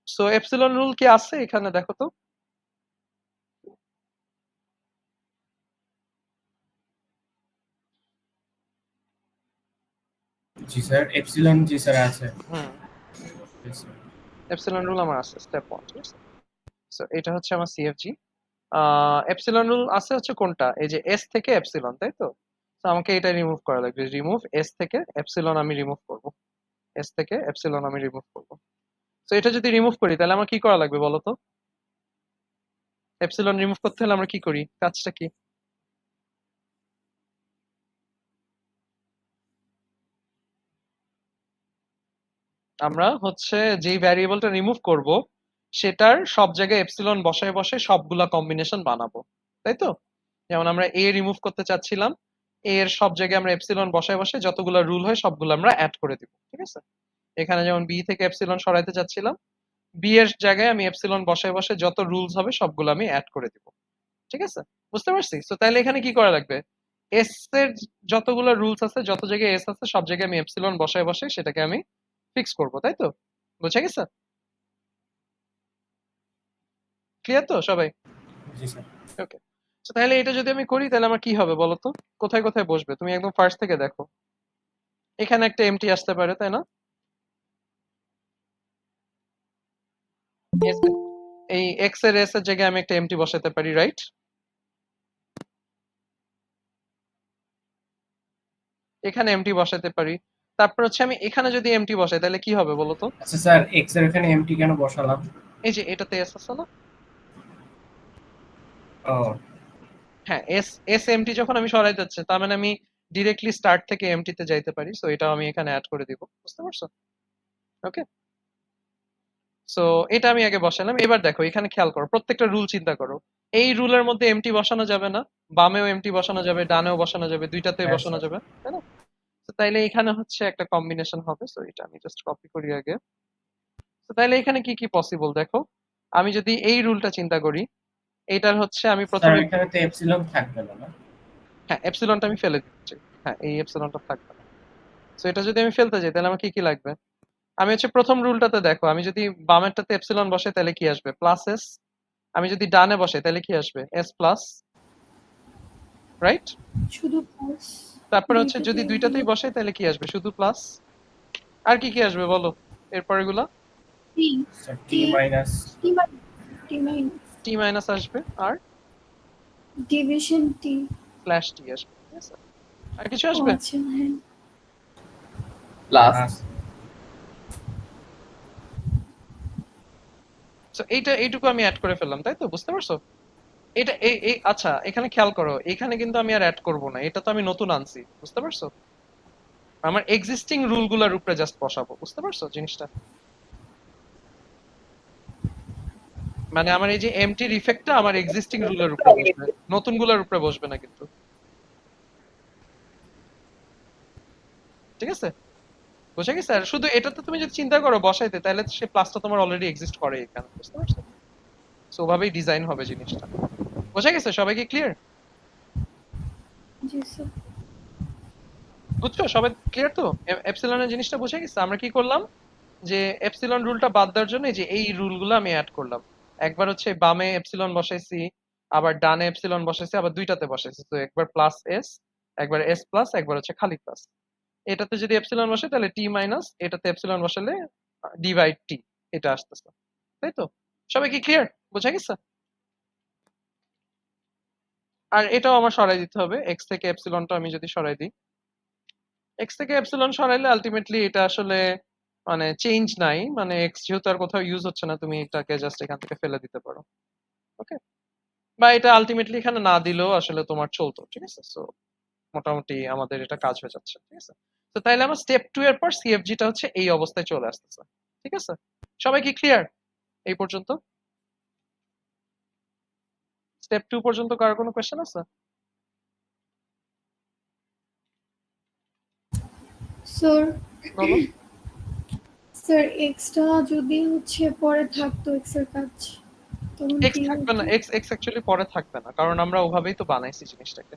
সো এপসিলন রুল কি আছে এখানে দেখো তো। জি স্যার, এপসিলন জি স্যার আছে। হুম, Yes, sir. এপসিলন রুল আমার আছে স্টেপ ওয়ান। ঠিক আছে, সো এটা হচ্ছে আমার সিএফজি। এপসিলন রুল আছে হচ্ছে কোনটা, এই যে এস থেকে এপসিলন, তাই তো? তো আমাকে এটা রিমুভ করা লাগবে, রিমুভ এস থেকে এপসিলন আমি রিমুভ করব। এস থেকে এপসিলন আমি রিমুভ করব। তো এটা যদি রিমুভ করি তাহলে আমার কি করা লাগবে বলো তো? এপসিলন রিমুভ করতে হলে আমরা কি করি, কাজটা কি? আমরা হচ্ছে যেই ভ্যারিয়েবলটা রিমুভ করব, সেটার সব জায়গায় এপসিলন বসায় বসায় সবগুলা কম্বিনেশন বানাবো, তাই তো? যেমন আমরা এ রিমুভ করতে চাচ্ছিলাম, এ এর সব জায়গায় আমরা এপসিলন বসায় বসায় যতগুলা রুল হয় সবগুলো আমরা অ্যাড করে দিব, ঠিক আছে? এখানে যেমন বি থেকে এপসিলন সরাইতে চাচ্ছিলাম, বি এর জায়গায় আমি এপসিলন বসায় বসায় যত রুলস হবে সবগুলো আমি অ্যাড করে দিব, ঠিক আছে? বুঝতে পারছি? তো তাহলে এখানে কি করা লাগবে? এস এর যতগুলো রুলস আছে, যত জায়গায় এস আছে সব জায়গায় আমি এপসিলন বসায় বসায় সেটাকে আমি ফিক্স করব, তাই তো? বুঝা গেছে? ক্লিয়ার তো সবাই? জি স্যার। ওকে। তাহলে এটা যদি আমি করি তাহলে আমার কি হবে বলো তো? কোথায় কোথায় বসবে? তুমি একদম ফার্স্ট থেকে দেখো। এখানে একটা এমটি আসতে পারে, তাই না? Yes, এই এক্স এর এস এর জায়গায় আমি একটা এমটি বসাতে পারি, রাইট? এখানে এমটি বসাতে পারি। তারপর হচ্ছে আমি এখানে যদি এমটি বসাই তাহলে কি হবে বলো তো? আচ্ছা স্যার, এক্স এর এখানে এমটি কেন বসালাম? এই যে এটাতে এস আছে না? ও হ্যাঁ, এস এস এমটি যখন আমি সরাই যাচ্ছে তার মানে আমি ডিরেক্টলি স্টার্ট থেকে এমটি তে যাইতে পারি, সো এটাও আমি এখানে অ্যাড করে দিব। বুঝতে পারছো? ওকে। সো এটা আমি আগে বসালাম। এবার দেখো এখানে খেয়াল করো, প্রত্যেকটা রুল চিন্তা করো। এই রুলের মধ্যে এমটি বসানো যাবে না, বামেও এমটি বসানো যাবে, ডানেও বসানো যাবে, দুইটাতেই হ্যাঁ বসানো স্যার। যাবে, তাই না? তো তাইলে এখানে হচ্ছে একটা কম্বিনেশন হবে, সো এটা আমি জাস্ট কপি করি আগে। তো তাইলে এখানে কি কি পসিবল দেখো, আমি যদি এই রুলটা চিন্তা করি, এইটার হচ্ছে আমি স্যার প্রথমে, এখানে তো এপসিলন থাকবে না, না? হ্যাঁ এপসিলনটা আমি ফেলে দিচ্ছি। হ্যাঁ, এই এপসিলনটা থাকবে না। সো এটা যদি আমি ফেলতে যাই তাহলে আমার কি কি লাগবে? আমি হচ্ছে প্রথম রুলটাতে দেখো, আমি যদি বামেরটাতে এপসিলন বসাই তাহলে কি আসবে? Plus S. আমি যদি ডানে বসাই তাহলে কি আসবে? S plus, right? শুধু প্লাস। তারপরে হচ্ছে দুইটাতে যদি দুইটাতেই বসাই তাহলে কি আসবে? শুধু প্লাস। আর কি কি আসবে বলো এরপরে গুলা? টি স্যার টি টি মাইনাস। টি টি মাইনাস টি মাইনাস আসবে, আর ডিভিশন টি। স্ল্যাশ টি আসবে, ঠিক আছে? আর কিছু ও আসবে? আচ্ছা, হ্যাঁ। প্লাস তো এইটুকু আমি অ্যাড করে ফেললাম, তাই তো? বুঝতে পারছো? এটা এই আচ্ছা, এখানে খেয়াল করো, এখানে কিন্তু আমি আর অ্যাড করব না, এটা তো আমি নতুন আনছি, বুঝতে পারছো? আমার এক্সিস্টিং রুল গুলার উপরে জাস্ট বসাবো, বুঝতে পারছো জিনিসটা? মানে আমার এই যে এমটির ইফেক্টটা আমার এক্সিস্টিং রুলের উপরে বসবে, নতুন গুলার উপরে বসবে না কিন্তু, ঠিক আছে? বুঝে গেছে? আর শুধু এটাতে তুমি যদি চিন্তা করো বসাইতে, তাহলে সে প্লাসটা তোমার অলরেডি এক্সিস্ট করে এখানে, বুঝতে পারছো? সো ওভাবেই ডিজাইন হবে জিনিসটা। বুঝে গেছে? সবাই কি ক্লিয়ার? জি স্যার। বুঝছো? সবাই ক্লিয়ার তো? এপসিলনের জিনিসটা বুঝে গেছে? আমরা কি করলাম, যে এপসিলন রুলটা বাদ দেওয়ার জন্য এই যে এই রুলগুলো আমি অ্যাড করলাম। একবার হচ্ছে বামে এপসিলন বসাইছি, আবার ডানে এপসিলন বসাইছি, আবার দুইটাতে বসাইছি। তো একবার প্লাস এস, একবার এস প্লাস, একবার হচ্ছে খালি প্লাস। এটাতে যদি এপসিলন বসে তাহলে টি মাইনাস, এটাতে এপসিলন বসালে ডি বাই টি, এটা আসতেছে, তাই তো? সবাই কি ক্লিয়ার? বোঝা গেছে? আর এটাও আমার সরাই দিতে হবে, এক্স থেকে এপসিলনটা আমি যদি সরাই দিই, এক্স থেকে এপসিলন সরাইলে আলটিমেটলি এটা আসলে মানে চেঞ্জ নাই, মানে এক্স যেহেতু আর কোথাও ইউজ হচ্ছে না, তুমি এটাকে জাস্ট এখান থেকে ফেলে দিতে পারো। ওকে। বা এটা আলটিমেটলি এখানে না দিলেও আসলে তোমার চলতো, ঠিক আছে? সো মোটামুটি আমাদের এটা কাজ হয়ে যাচ্ছে, ঠিক আছে? তো তাইলে আমার স্টেপ 2 এর পর সিএফজিটা হচ্ছে এই অবস্থায় চলে আসতেছে, ঠিক আছে? সবাই কি ক্লিয়ার এই পর্যন্ত? স্টেপ 2 পর্যন্ত কারো কোনো কোয়েশ্চেন আছে? স্যার, বলো। স্যার এক্সট্রা যদি হচ্ছে পরে থাকতো এক্স এর কাজ, তখন এক্স কি থাকবে না, হতো? এক্স অ্যাকচুয়ালি পরে থাকবে না, কারণ আমরা ওভাবেই তো বানাইছি জিনিসটাকে।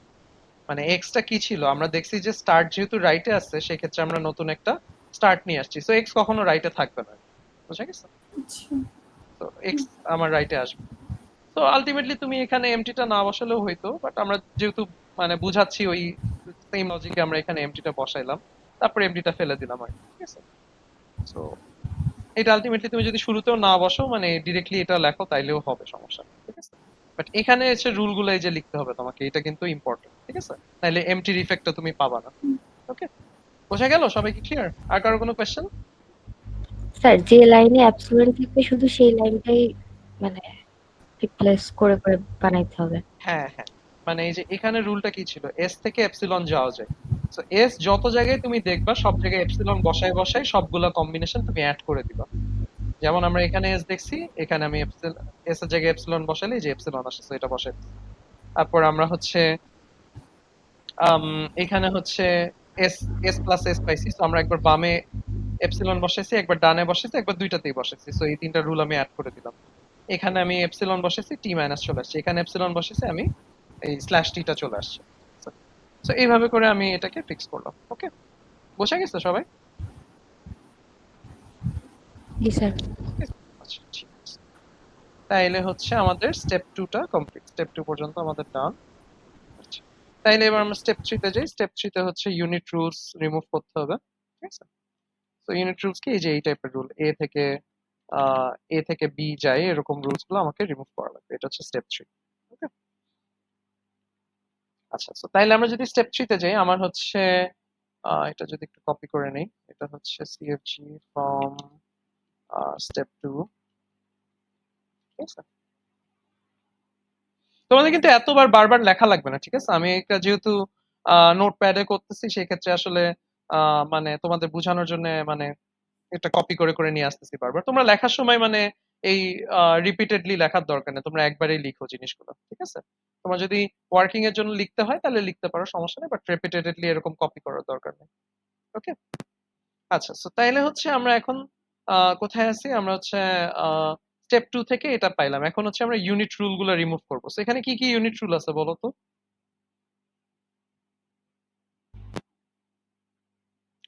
মানে এক্সটা কি ছিল, আমরা দেখছি যে স্টার্ট যেহেতু রাইটে আসছে সেক্ষেত্রে আমরা নতুন একটা স্টার্ট নিয়ে আসছি, সো এক্স কখনো রাইটে থাকবে না, বুঝা গেছে? আচ্ছা। তো এক্স আমার রাইটে আসবে। তো আলটিমেটলি তুমি এখানে এমটিটা না বসালেও হইতো, বাট আমরা যেহেতু মানে বুঝাচ্ছি ওই সেম লজিকে আমরা এখানে এমটিটা বসাইলাম, তারপর এমটিটা ফেলে দিলাম আর কি, ঠিক আছে? সো এটা আলটিমেটলি তুমি যদি শুরুতেও না বসো, মানে ডিরেক্টলি এটা লেখো তাইলেও হবে, সমস্যা নেই, ঠিক আছে? বাট এখানে এসে রুল গুলো এই যে লিখতে হবে তোমাকে, এটা কিন্তু ইম্পর্টেন্ট, ঠিক আছে? তাইলে এমটির ইফেক্টটা তুমি পাবা না। ওকে, বোঝা গেল? সবাই কি ক্লিয়ার? আর কারো কোনো কোয়েশ্চেন? স্যার যে লাইনে অ্যাবসোলিউট থাকবে শুধু সেই লাইনটাই মানে রিপ্লেস করে করে বানাইতে হবে। হ্যাঁ হ্যাঁ, মানে এই যে এখানে রুলটা কি ছিল, এস থেকে এপসিলন যাওয়া যায়। সো এস যত জায়গায় তুমি দেখবা সব জায়গায় এপসিলন বসায় বসায় সবগুলা কম্বিনেশন তুমি অ্যাড করে দিবা। যেমন আমরা এখানে এস দেখছি, এখানে আমি এস এর জায়গায় এপসিলন বসালে যে এপসিলন আসে, so এটা বসাই দিছি। তারপর আমরা হচ্ছে এখানে হচ্ছে এস এস প্লাস এস পাইছি, তো আমরা একবার বামে এপসিলন বসাইছি, একবার ডানে বসাইছি, একবার দুইটাতেই বসাইছি, সো এই তিনটা রুল আমি অ্যাড করে দিলাম। এখানে আমি এপসিলন বসাইছি, টি মাইনাস চলে আসছে, এখানে এপসিলন বসাইছি আমি, এই স্ল্যাশ টিটা চলে আসছে। সো এইভাবে করে আমি এটাকে ফিক্স করলাম। ওকে, বোঝা গেছে সবাই? জি স্যার। আচ্ছা ঠিক আছে, তাইলে হচ্ছে আমাদের স্টেপ 2 টা কমপ্লিট, স্টেপ 2 পর্যন্ত আমাদের ডান। আচ্ছা, তাইলে এবার আমরা স্টেপ 3 তে যাই। স্টেপ 3 তে হচ্ছে ইউনিট রুলস রিমুভ করতে হবে, ঠিক আছে? তো ইউনিট রুলস কি, এই যে এই টাইপের রুল, এ থেকে বি যায় এরকম রুলস গুলো আমাকে রিমুভ করা লাগবে, এটা হচ্ছে স্টেপ 3। ওকে, আচ্ছা, তো তাইলে আমরা যদি স্টেপ 3 তে যাই, আমার হচ্ছে এটা যদি একটু কপি করে নেই, এটা হচ্ছে সিএফজি ফ্রম স্টেপ 2, ঠিক আছে? তোমাদের কিন্তু এতবার বারবার লেখা লাগবে না, ঠিক আছে? আমি এটা যেহেতু নোটপ্যাডে করতেছি, সেক্ষেত্রে আসলে মানে তোমাদের বোঝানোর জন্য মানে এটা কপি করে করে নিয়ে আসতেছি বারবার। তোমরা লেখার সময় মানে এই রিপিটেডলি লেখার দরকার নেই, তোমরা একবারেই লিখো জিনিসগুলো, ঠিক আছে? তোমার যদি ওয়ার্কিং এর জন্য লিখতে হয় তাহলে লিখতে পারো, সমস্যা নেই, বাট রিপিটেডলি এরকম কপি করার দরকার নেই। ওকে, আচ্ছা, সো তাইলে হচ্ছে আমরা এখন কোথায় আছি, আমরা হচ্ছে স্টেপ 2 থেকে এটা পাইলাম, এখন হচ্ছে আমরা ইউনিট রুল গুলো রিমুভ করবো। সো এখানে কি কি ইউনিট রুল আছে বলো তো,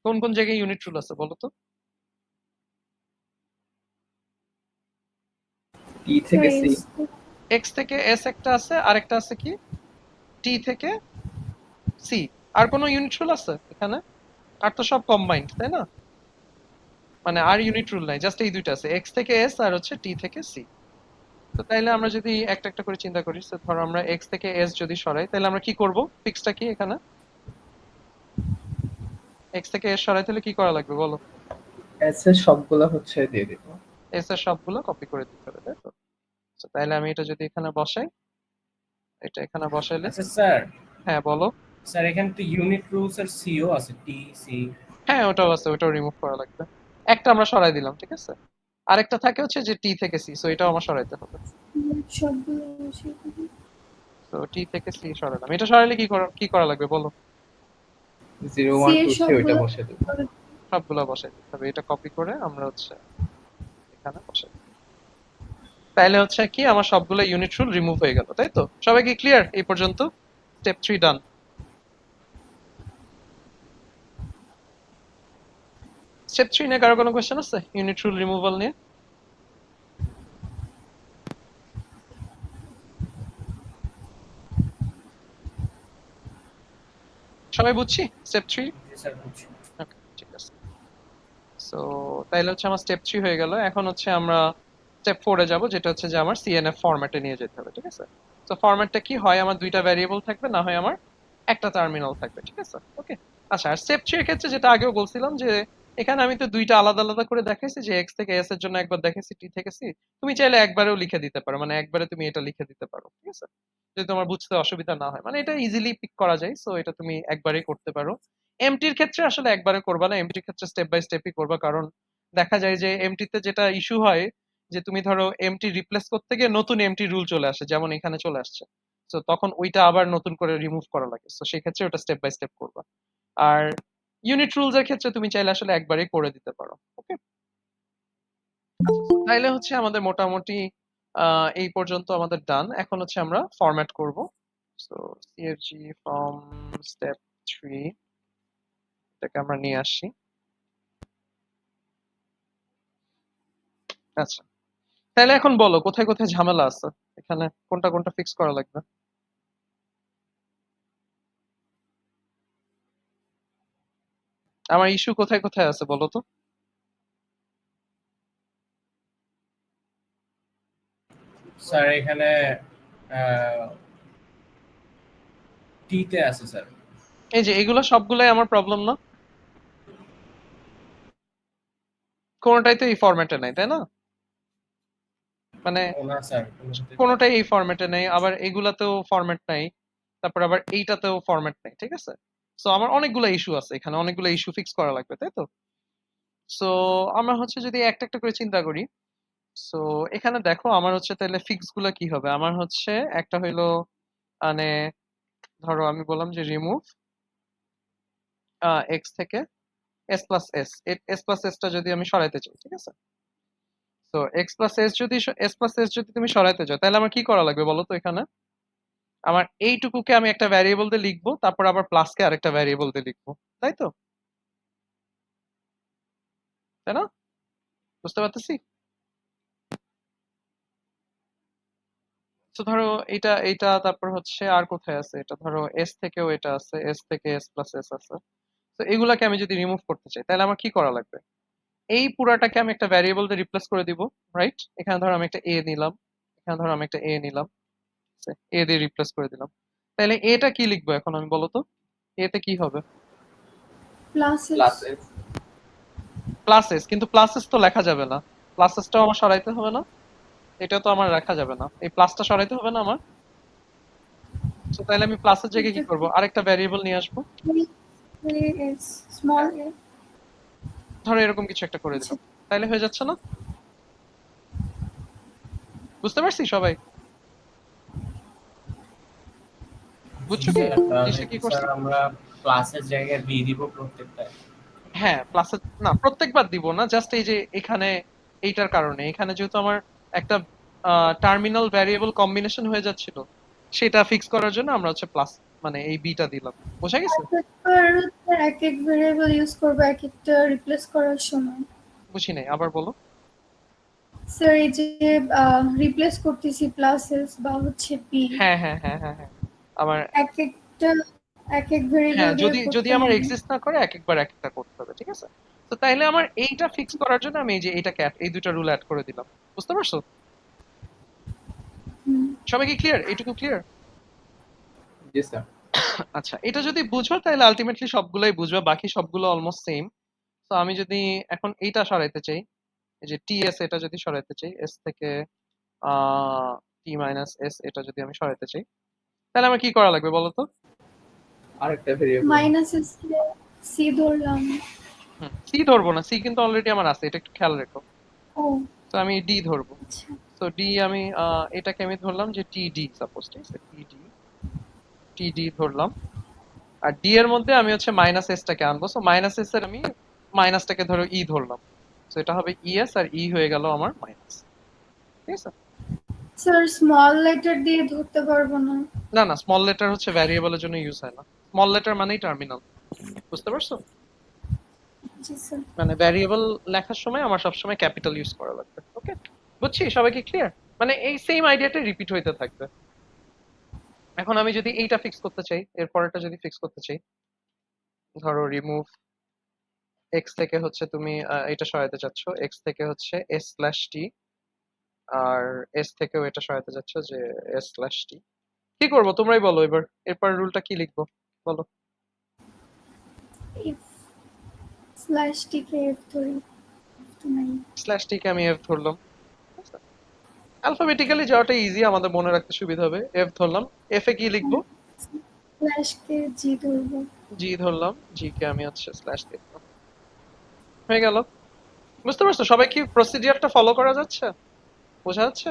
কোন কোন জায়গায় ইউনিট রুল আছে বলো তো? টি থেকে সি। এক্স থেকে এস একটা আছে, আরেকটা আছে কি টি থেকে সি। আর কোনো ইউনিট রুল আছে এখানে? আর তো সব কম্বাইন্ড, তাই না? মানে আর ইউনিট রুল নাই, জাস্ট এই দুইটা আছে, এক্স থেকে এস আর হচ্ছে টি থেকে সি। তো তাইলে আমরা যদি একটা একটা করে চিন্তা করি, তো ধরো আমরা এক্স থেকে এস যদি সরাই, তাহলে আমরা কি করব, ফিক্সটা কি এখানে? এক্স থেকে এস সরাই তাহলে কি করা লাগবে বলো? এস এর সবগুলো হচ্ছে দিয়ে দিব। এস এর সবগুলো কপি করে দিতে হবে, তাই তো? তো তাইলে আমি এটা যদি এখানে বসাই, এটা এখানে বসাইলে, আচ্ছা স্যার, হ্যাঁ বলো। স্যার এখানে তো ইউনিট রুলস এর সিও আছে, টি সি। হ্যাঁ ওটাও আছে, ওটাও রিমুভ করা লাগবে। একটা আমরা সরাই দিলাম, ঠিক আছে? আরেকটা থাকে হচ্ছে যে টি থেকে সি, সো এটাও আমার সরাইতে হবে। সবগুলো বসিয়ে দিবি। তো টি থেকে সি সরালাম, এটা সরাইলে কি করা লাগবে বলো? 0 সি 1 এর 2 3 ওইটা সবগুলো বসে দেব। সবগুলো বসাই দিতে হবে, এটা কপি করে আমরা হচ্ছে এখানে বসাই দিই। তাইলে হচ্ছে কি আমার সবগুলো ইউনিট রুল রিমুভ হয়ে গেল, তাই তো? সবাই কি ক্লিয়ার এই পর্যন্ত? স্টেপ 3 ডান। স্টেপ 3 নিয়ে কারো কোনো কোশ্চেন আছে ইউনিট রুল রিমুভাল নিয়ে? সবাই বুঝছি স্টেপ 3? জি স্যার, বুঝছি। ওকে ঠিক আছে। সো তাইলে হচ্ছে আমার স্টেপ 3 হয়ে গেল, এখন হচ্ছে আমরা স্টেপ 4 এ যাব, যেটা হচ্ছে যে আমার সিএনএফ ফরম্যাটে নিয়ে যেতে হবে, ঠিক আছে? তো ফরম্যাটটা কি হয়, আমার দুইটা ভ্যারিয়েবল থাকবে, না হয় আমার একটা টার্মিনাল থাকবে, ঠিক আছে? ওকে, আচ্ছা, আর স্টেপ 3 এর ক্ষেত্রে যেটা আগেও বলছিলাম যে এখানে আমি তো দুইটা আলাদা আলাদা করে দেখাইছি, যে এক্স থেকে এস এর জন্য একবার দেখাইছি, টি থেকে সি। তুমি চাইলে একবারেও লিখে দিতে পারো, মানে একবারে তুমি এটা লিখে দিতে পারো, ঠিক আছে? যদি তোমার বুঝতে অসুবিধা না হয়, মানে এটা ইজিলি পিক করা যায়, সো এটা তুমি একবারেই করতে পারো। এমটির ক্ষেত্রে আসলে একবারে করবা না, এমটির ক্ষেত্রে স্টেপ বাই স্টেপই করবা, কারণ দেখা যায় যে এমটিতে যেটা ইস্যু হয়, যে তুমি ধরো এমটি রিপ্লেস করতে গিয়ে নতুন এমটি রুল চলে আসে, যেমন এখানে চলে আসছে, তো তখন ওইটা আবার নতুন করে রিমুভ করা লাগে, তো সেই ক্ষেত্রে ওটা স্টেপ বাই স্টেপ করবা। আর ইউনিট রুলস এর ক্ষেত্রে তুমি চাইলে আসলে একবারেই করে দিতে পারো। ওকে, তাইলে হচ্ছে আমাদের মোটামুটি এই পর্যন্ত আমাদের ডান। এখন হচ্ছে আমরা ফরম্যাট করব। সো সিএফজি ফ্রম স্টেপ 3 এটাকে আমরা নিয়ে আসি। আচ্ছা, তাহলে এখন বলো কোথায় কোথায় ঝামেলা আছে, এখানে কোনটা কোনটা ফিক্স করা লাগবে? আমার ইস্যু কোথায় কোথায় আছে বলো তো? স্যার এখানে টি তে আছে স্যার। এই যে এগুলো সবগুলাই আমার প্রবলেম না? কোনোটাই তো এই ফরম্যাটে নাই, তাই না? মানে না স্যার, কোনোটাতে কোনোটাই এই ফরম্যাটে নেই, আবার এগুলাতেও ফরম্যাট নাই, তারপর আবার এইটাতেও ফরম্যাট নেই, ঠিক আছে? সো আমার অনেকগুলো ইস্যু আছে এখানে, অনেকগুলো ইস্যু ফিক্স করা লাগবে, তাই তো? সো আমরা হচ্ছে যদি একটা একটা করে চিন্তা করি, সো এখানে দেখো আমার হচ্ছে তাহলে ফিক্স গুলা কি হবে, আমার হচ্ছে একটা হইলো মানে ধরো আমি বললাম যে রিমুভ এক্স থেকে s plus s, s plus এসটা যদি আমি সরাইতে চাই, ঠিক আছে? তো এক্স প্লাস এস যদি এস প্লাস এস যদি তুমি সরাইতে চাও তাহলে আমার কি করা লাগবে বলো তো? এখানে আমার এইটুকুকে আমি একটা ভ্যারিয়েবল দিয়ে লিখবো, তারপর আবার প্লাসকে আরেকটা ভ্যারিয়েবল দিয়ে লিখবো, তাই তো? তাই না? বুঝতে পারতেছি? তো ধরো এটা এইটা তারপর হচ্ছে আর কোথায় আছে, এটা ধরো এস থেকেও এটা আছে, এস থেকে এস প্লাস এস আছে। তো এগুলাকে আমি যদি রিমুভ করতে চাই তাহলে আমার কি করা লাগবে? এই পুরাটাকে আমি একটা ভ্যারিয়েবল দিয়ে রিপ্লেস করে দিব, রাইট? এখানে ধরো আমি একটা এ নিলাম, এখানে ধরো আমি একটা এ নিলাম, এ দিয়ে রিপ্লেস করে দিলাম। তাহলে এটা কি লিখবো এখন আমি বলো তো? এতে কি হবে? Plus x. Plus S. Plus S, কিন্তু প্লাস এস তো লেখা যাবে না, প্লাস এসটাও আমার সরাইতে হবে না, এটা তো আমার রাখা যাবে না, এই প্লাসটা সরাইতে হবে না আমার। তো তাহলে আমি প্লাসের জায়গায় কি এটা করব, আরেকটা ভ্যারিয়েবল নিয়ে আসবো, এস স্মল হ্যাঁ, এ। ধরো এরকম কিছু একটা করে আচ্ছা, দিলাম, তাইলে হয়ে যাচ্ছে না? বুঝতে পারছি সবাই? জি বুঝছো কি স্যার, তাহলে জিনিসটা কি কি স্যার করছি? আমরা প্লাসের জায়গায় বি দিব প্রত্যেকটায়? হ্যাঁ, প্লাসের না, প্রত্যেকবার দিব না, জাস্ট এই যে এখানে এইটার কারণে, এখানে যেহেতু আমার একটা টার্মিনাল ভ্যারিয়েবল কম্বিনেশন হয়ে যাচ্ছিল, সেটা ফিক্স করার জন্য আমরা হচ্ছে প্লাস মানে এই বিটা দিলাম। বোঝা গেছে? তারপর এক এক ভেরিয়েবল ইউজ করবো এক একটা রিপ্লেস করার সময়। বুঝি নাই, আবার বলো। স্যার এই যে রিপ্লেস করতেছি প্লাস এস বা হচ্ছে পি, হ্যাঁ হ্যাঁ হ্যাঁ হ্যাঁ হ্যাঁ, আমার এক একটা এক এক ভেরিয়েবল হ্যাঁ, দিয়ে যদি যদি করতে আমার হবে। এক্সিস্ট না করে এক একবার এক একটা করতে হবে, ঠিক আছে? তো তাইলে আমার এইটা ফিক্স করার জন্য আমি এই যে এইটাকে এই দুটো রুল অ্যাড করে দিলাম। বুঝতে পারছো? হুম। সবাই কি ক্লিয়ার? এইটুকু ক্লিয়ার? জি স্যার। আচ্ছা, এটা যদি বুঝো তাহলে আলটিমেটলি সবগুলাই বুঝবা, বাকি সবগুলো অলমোস্ট সেম। তো আমি যদি এখন এইটা সরাইতে চাই, এই যে টি এস এটা যদি সরাইতে চাই, এস থেকে টি মাইনাস এস এটা যদি আমি সরাইতে চাই, তাহলে আমার কি করা লাগবে বলো তো? আরেকটা ভেরিয়েবল। মাইনাস এস কে সি ধরলাম। হুম, সি ধরবো না, সি কিন্তু অলরেডি আমার আছে, এটা একটু খেয়াল রেখো। ও তো আমি ডি ধরবো। আচ্ছা। তো ডি আমি এটাকে আমি ধরলাম যে টি ডি, সাপোজ, ঠিক আছে? টি ডি, টি ডি ধরলাম। আর ডি এর মধ্যে আমি হচ্ছে মাইনাস এস টাকে আনবো, সো মাইনাস এস এর আমি মাইনাসটাকে ধরো ই ধরলাম। তো এটা হবে ইএস, আর ই হয়ে গেল আমার মাইনাস, ঠিক আছে? স্যার স্মল লেটার দিয়ে ধরতে পারবো না। না না, স্মল লেটার হচ্ছে ভ্যারিয়েবলের জন্য ইউজ হয় না, স্মল লেটার মানেই টার্মিনাল। বুঝতে পারছো? জি স্যার। মানে ভ্যারিয়েবল লেখার সময় আমার সবসময় ক্যাপিটাল ইউজ করা লাগবে, ওকে? বুঝছি, সবাই কি ক্লিয়ার? মানে এই সেম আইডিয়াটা রিপিট হইতে থাকবে। এখন আমি যদি এইটা ফিক্স করতে চাই, এর পরেরটা যদি ফিক্স করতে চাই, ধরো রিমুভ এক্স থেকে হচ্ছে তুমি এটা সরাইতে চাচ্ছ, এক্স থেকে হচ্ছে এস স্ল্যাশ টি, আর এস থেকেও এটা সরাইতে চাচ্ছ যে এস স্ল্যাশ টি। কি করবো তোমরাই বলো এবার, এরপর রুলটা কি লিখবো বলো? If slash T K F ধরি, তো নাই। স্ল্যাশ টি কে আমি এফ ধরলাম। অ্যালফাবেটিক্যালি যাওয়াটা ইজি, আমাদের মনে রাখতে সুবিধা হবে। এফ ধরলাম, এফ এ কি লিখবো? স্ল্যাশ কে জি ধরবো। জি ধরলাম, জি কে আমি হচ্ছে স্ল্যাশ লিখলাম। হয়ে গেল। বুঝতে পারছো সবাই? কি প্রসিডিয়ারটা ফলো করা যাচ্ছে? বোঝা যাচ্ছে?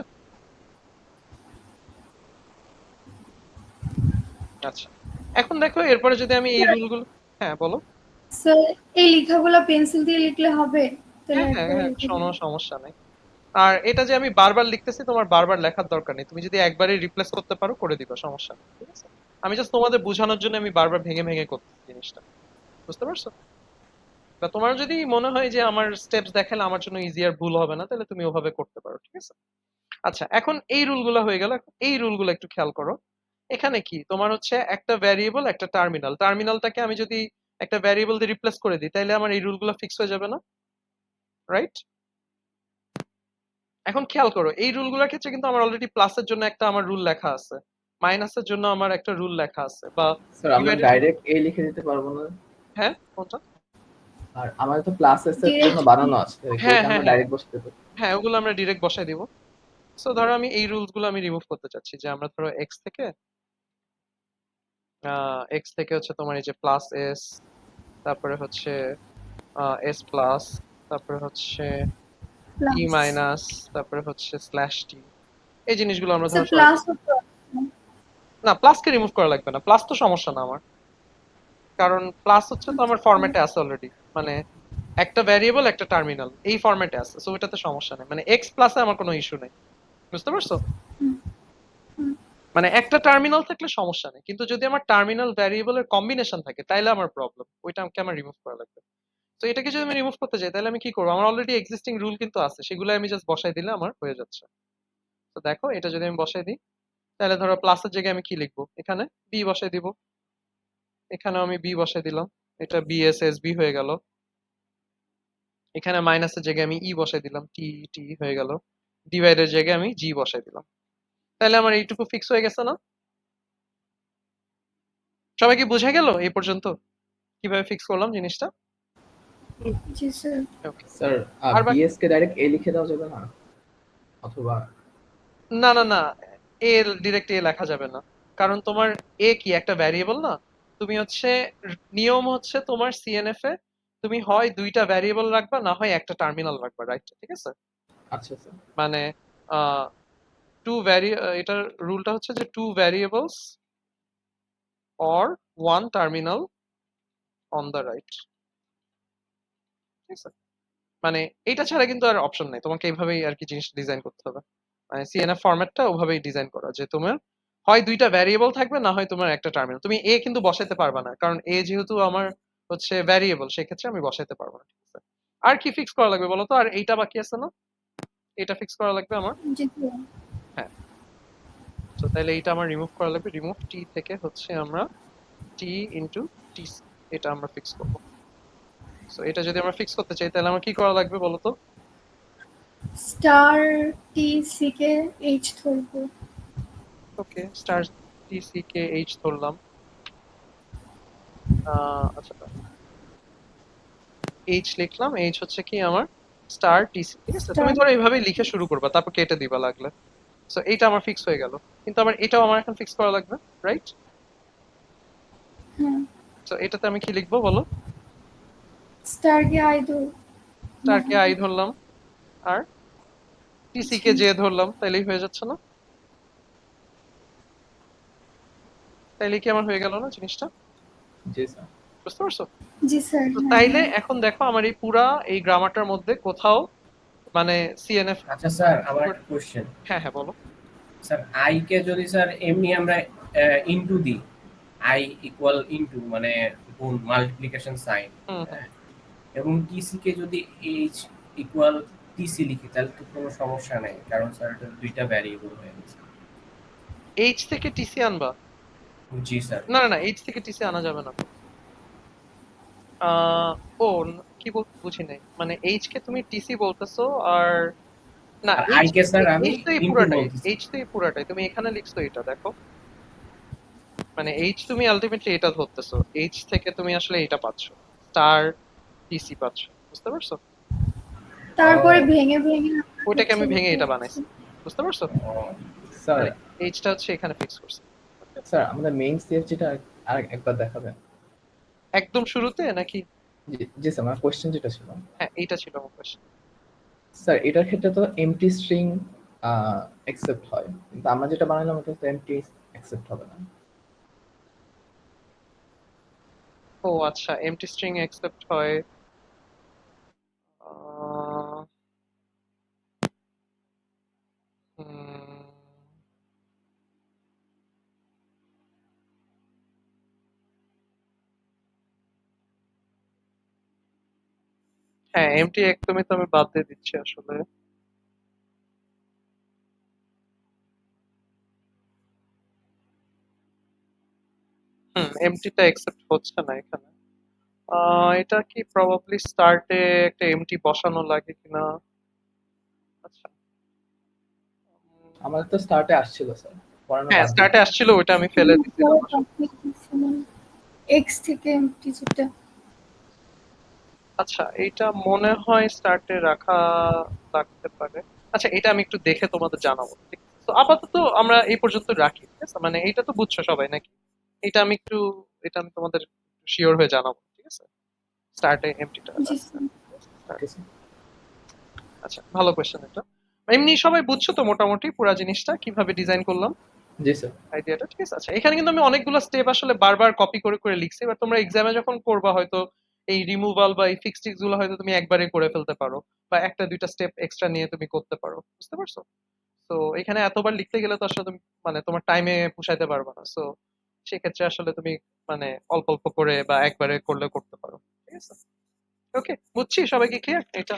আচ্ছা, এখন দেখো এরপরে যদি আমি এই রুলগুলো, হ্যাঁ বলো। স্যার এই লেখাগুলো পেন্সিল দিয়ে লিখলে হবে? তাহলে হ্যাঁ হ্যাঁ একবার হ্যাঁ, লিখে কোনো দিন। সমস্যা নেই। আর এটা যে আমি বারবার লিখতেছি, তোমার বারবার লেখার দরকার নেই, তুমি যদি একবারই রিপ্লেস করতে পারো করে দিবা, সমস্যা নেই, ঠিক আছে? আমি জাস্ট তোমাদের বোঝানোর জন্য আমি বারবার ভেঙে ভেঙে করতেছি জিনিসটা। বুঝতে পারছো? বা তোমার যদি মনে হয় যে আমার স্টেপস দেখালে আমার জন্য ইজিয়ার, ভুল হবে না, তাহলে তুমি ওভাবে করতে পারো, ঠিক আছে? আচ্ছা, এখন এই রুলগুলো হয়ে গেল, এখন এই রুলগুলো একটু খেয়াল করো। এখানে কি তোমার হচ্ছে একটা ভ্যারিয়েবল একটা টার্মিনাল, টার্মিনালটাকে আমি যদি একটা ভ্যারিয়েবল দিয়ে রিপ্লেস করে দিই তাহলে আমার এই রুলগুলো ফিক্স হয়ে যাবে না, রাইট? এখন খেয়াল করো এই রুলগুলোর ক্ষেত্রে কিন্তু আমার অলরেডি প্লাসের জন্য একটা আমার রুল লেখা আছে, মাইনাসের জন্য আমার একটা রুল লেখা আছে, বা স্যার আমরা ডিভাইডের জন্য। ডাইরেক্ট এই লিখে দিতে পারবো না? হ্যাঁ, কোনটা? আর আমাদের তো প্লাস এস এর জন্য ডিরেক্ট বানানো আছে, হ্যাঁ ওইটা হ্যাঁ আমরা হ্যাঁ ডাইরেক্ট বসাতে পারি। হ্যাঁ, ওগুলো আমরা ডিরেক্ট বসাই দিব। সো ধরো আমি এই রুলস গুলো আমি রিমুভ করতে চাচ্ছি, যে আমরা ধরো এক্স থেকে হচ্ছে তোমার এই যে প্লাস এস, তারপরে হচ্ছে এস প্লাস, তারপরে হচ্ছে টি মাইনাস তারপরে হচ্ছে স্ল্যাশ টি, এই জিনিসগুলো আমরা ধরো প্লাস না প্লাসকে রিমুভ করা লাগবে না, প্লাস তো সমস্যা না আমার, কারণ প্লাস হচ্ছে তো আমার ফরম্যাটে আছে অলরেডি, মানে একটা ভ্যারিয়েবল একটা টার্মিনাল এই ফরম্যাটে আছে, সো এটাতে সমস্যা নেই, মানে এক্স প্লাসে আমার কোনো ইস্যু নেই, বুঝতে পারছো? মানে একটা টার্মিনাল থাকলে সমস্যা নেই, কিন্তু যদি আমার টার্মিনাল ভ্যারিয়েবলের কম্বিনেশন থাকে তাহলে আমার প্রবলেম, ওইটা আমাকে আমার রিমুভ করা লাগবে। তো এটাকে যদি আমি রিমুভ করতে চাই তাহলে আমি কি করবো, আমার অলরেডি এক্সিস্টিং রুল কিন্তু আছে, সেগুলো আমি জাস্ট বসাই দিলে আমার হয়ে যাচ্ছে। তো দেখো এটা যদি আমি বসাই দিই তাহলে ধরো প্লাসের জায়গায় আমি কি লিখবো, এখানে বি বসাই দিব, এখানেও আমি বি বসাই দিলাম, এটা বিএসএস বি হয়ে গেল, এখানে মাইনাসের জায়গায় আমি ই বসাই দিলাম, টি টি হয়ে গেল, ডিভাইডের জায়গায় আমি জি বসাই দিলাম, তাহলে আমার এইটুকু ফিক্স হয়ে গেছে না? সবাই কি বুঝে গেল এই পর্যন্ত কিভাবে ফিক্স করলাম জিনিসটা? জি স্যার। Okay. স্যার আর বাকি বিএস কে ডাইরেক্ট এ লিখে দেওয়া যাবে না, অথবা না না না, এ ডিরেক্ট এ লেখা যাবে না, কারণ তোমার এ কি একটা ভ্যারিয়েবল না, তুমি হচ্ছে নিয়ম হচ্ছে তোমার সিএনএফ এ তুমি হয় দুইটা ভ্যারিয়েবল রাখবা না হয় একটা টার্মিনাল রাখবা, রাইট? ঠিক আছে, আচ্ছা স্যার। মানে টু ভ্যারি এটার রুলটা হচ্ছে যে two variables or one terminal on the right, ঠিক আছে, মানে এটা ছাড়া কিন্তু আর অপশন নেই, তোমাকে এইভাবেই আর কি জিনিস ডিজাইন করতে হবে, মানে সিএনএফ ফরম্যাটটা ওভাবেই ডিজাইন করা যে তোমার হয় দুইটা ভ্যারিয়েবল থাকবে না হয় তোমার একটা টার্মিনাল, তুমি এ কিন্তু বসাইতে পারবে না, কারণ এ যেহেতু আমার হচ্ছে ভ্যারিয়েবল সেক্ষেত্রে আমি বসাইতে পারবো না, ঠিক আছে? আর কি ফিক্স করা লাগবে বলো তো, আর এইটা বাকি আছে না, এটা ফিক্স করা লাগবে আমার। জি স্যার। হ্যাঁ, তো তাহলে এইটা আমার রিমুভ করা লাগবে, রিমুভ টি থেকে হচ্ছে আমরা টি ইন্টু টি, এটা আমরা ফিক্স করবো। সো এটা যদি আমরা ফিক্স করতে চাই তাহলে আমার কি করা লাগবে বলো তো? স্টার টি সি কে এইচ ধরবো। ওকে, স্টার টি সি কে এইচ ধরলাম, আচ্ছা এইচ লিখলাম, এইচ হচ্ছে কি আমার স্টার টিসি, ঠিক আছে, তুমি ধরো এইভাবে লিখে শুরু করবা তারপর কেটে দিবা লাগলে, সো এইটা আমার ফিক্স হয়ে গেল, কিন্তু আমার এটাও আমার এখন ফিক্স করা লাগবে, রাইট? হ্যাঁ, সো এটাতে আমি কি লিখবো বলো? স্টার কে আই ধরবো। স্টার কে আই ধরলাম আর টিসি কে জে ধরলাম, তাইলেই হয়ে যাচ্ছে না? তাইলে কি আমার হয়ে গেল না জিনিসটা? জি স্যার। বুঝতে পারছো? জি স্যার। তো তাইলে এখন দেখো আমার এই পুরা এই গ্রামারটার মধ্যে কোথাও মানে সিএনএফ। আচ্ছা স্যার, আমার একটা কোশ্চেন। হ্যাঁ হ্যাঁ বলো। স্যার আই কে যদি স্যার এমনি আমরা ইনটু দিই, আই ইকুয়াল ইনটু মানে গুণ মাল্টিপ্লিকেশন সাইন, হুম হুম। এবং টিসি কে যদি এইচ ইকুয়াল টিসি লিখি তাহলে তো কোনো সমস্যা নেই, কারণ স্যার এটা দুইটা ভ্যারিয়েবল হয়ে গেছে। এইচ থেকে টিসি আনবা? জি স্যার। না না না, এইচ থেকে টিসি আনা যাবে না। ও কি বুঝি নাই, মানে এইচ কে তুমি টিসি বলতেছো আর না আর আই কে স্যার আমি এইচ তো এই ইনটু পুরাটাই, বলতেছি। এইচ তো এই পুরাটাই তুমি এখানে লিখছো, এটা দেখো, মানে এইচ তুমি আলটিমেটলি এটা ধরতেছো, এইচ থেকে তুমি আসলে এটা পাচ্ছো, স্টার টিসি পাচ্ছো, বুঝতে পারছো? তারপরে ভেঙে ভেঙে ওইটাকে আমি ভেঙে এটা বানাইছি, বুঝতে পারছো? স্যার মানে এইচটা হচ্ছে এখানে ফিক্স করছি। স্যার আমাদের মেইন সিএফজিটা আর একবার দেখাবেন? একদম শুরুতে নাকি? জি জি স্যার, আমার কোশ্চেন যেটা ছিল, হ্যাঁ এইটা ছিল আমার কোশ্চেন। স্যার এটার ক্ষেত্রে তো এমটি স্ট্রিং অ্যাকসেপ্ট হয়, কিন্তু আমরা যেটা বানাইলাম ওটা তো এমটি অ্যাকসেপ্ট হবে না। ও আচ্ছা, এমটি স্ট্রিং অ্যাকসেপ্ট হয়। আহ, হুম, হ্যাঁ এমটি একদমই তো আমি বাদ দিয়ে দিচ্ছি আসলে। এমটিটা অ্যাকসেপ্ট হচ্ছে না এখানে। এটা কি প্রবাবলি স্টার্টে একটা এমটি বসানো লাগে কিনা। আচ্ছা, আমাদের তো স্টার্টে আসছিল স্যার, পরে আমরা হ্যাঁ বাদ স্টার্টে দিই। আসছিল, ওইটা আমি ফেলে দিছিলাম আসলে। এক্স থেকে এমটি যেটা। আচ্ছা এইটা মনে হয় স্টার্টে রাখা লাগতে পারে। আচ্ছা এটা আমি একটু দেখে তোমাদের জানাবো, ঠিক আছে? তো আপাতত আমরা এই পর্যন্ত রাখি, ঠিক আছে, মানে এইটা তো বুঝছো সবাই নাকি? এটা আমি একটু, এটা আমি তোমাদের শিওর হয়ে জানাবো, ঠিক আছে, স্টার্টে এমটিটা জি স্যার। Okay sir. আচ্ছা, ভালো কোয়েশ্চেন এটা। এমনি সবাই বুঝছো তো মোটামুটি পুরো জিনিসটা কিভাবে ডিজাইন করলাম জি স্যার। আইডিয়াটা, ঠিক আছে? আচ্ছা, এখানে কিন্তু আমি অনেকগুলো স্টেপ আসলে বারবার কপি করে করে লিখছি। এবার তোমরা এক্সামে যখন করবা হয়তো এই রিমুভাল বা এই ফিক্সড গুলো হয়তো তুমি একবারে করে ফেলতে পারো, বা একটা দুইটা স্টেপ এক্সট্রা নিয়ে তুমি করতে পারো, বুঝতে পারছো? তো এখানে এতবার লিখতে গেলে তো আসলে তুমি মানে তোমার টাইমে পুষাইতে পারবে না। সো সেক্ষেত্রে আসলে তুমি মানে অল্প অল্প করে বা একবারে করলে করতে পারো, ঠিক আছে? ওকে, বুঝছি, সবাই কি ক্লিয়ার? এটা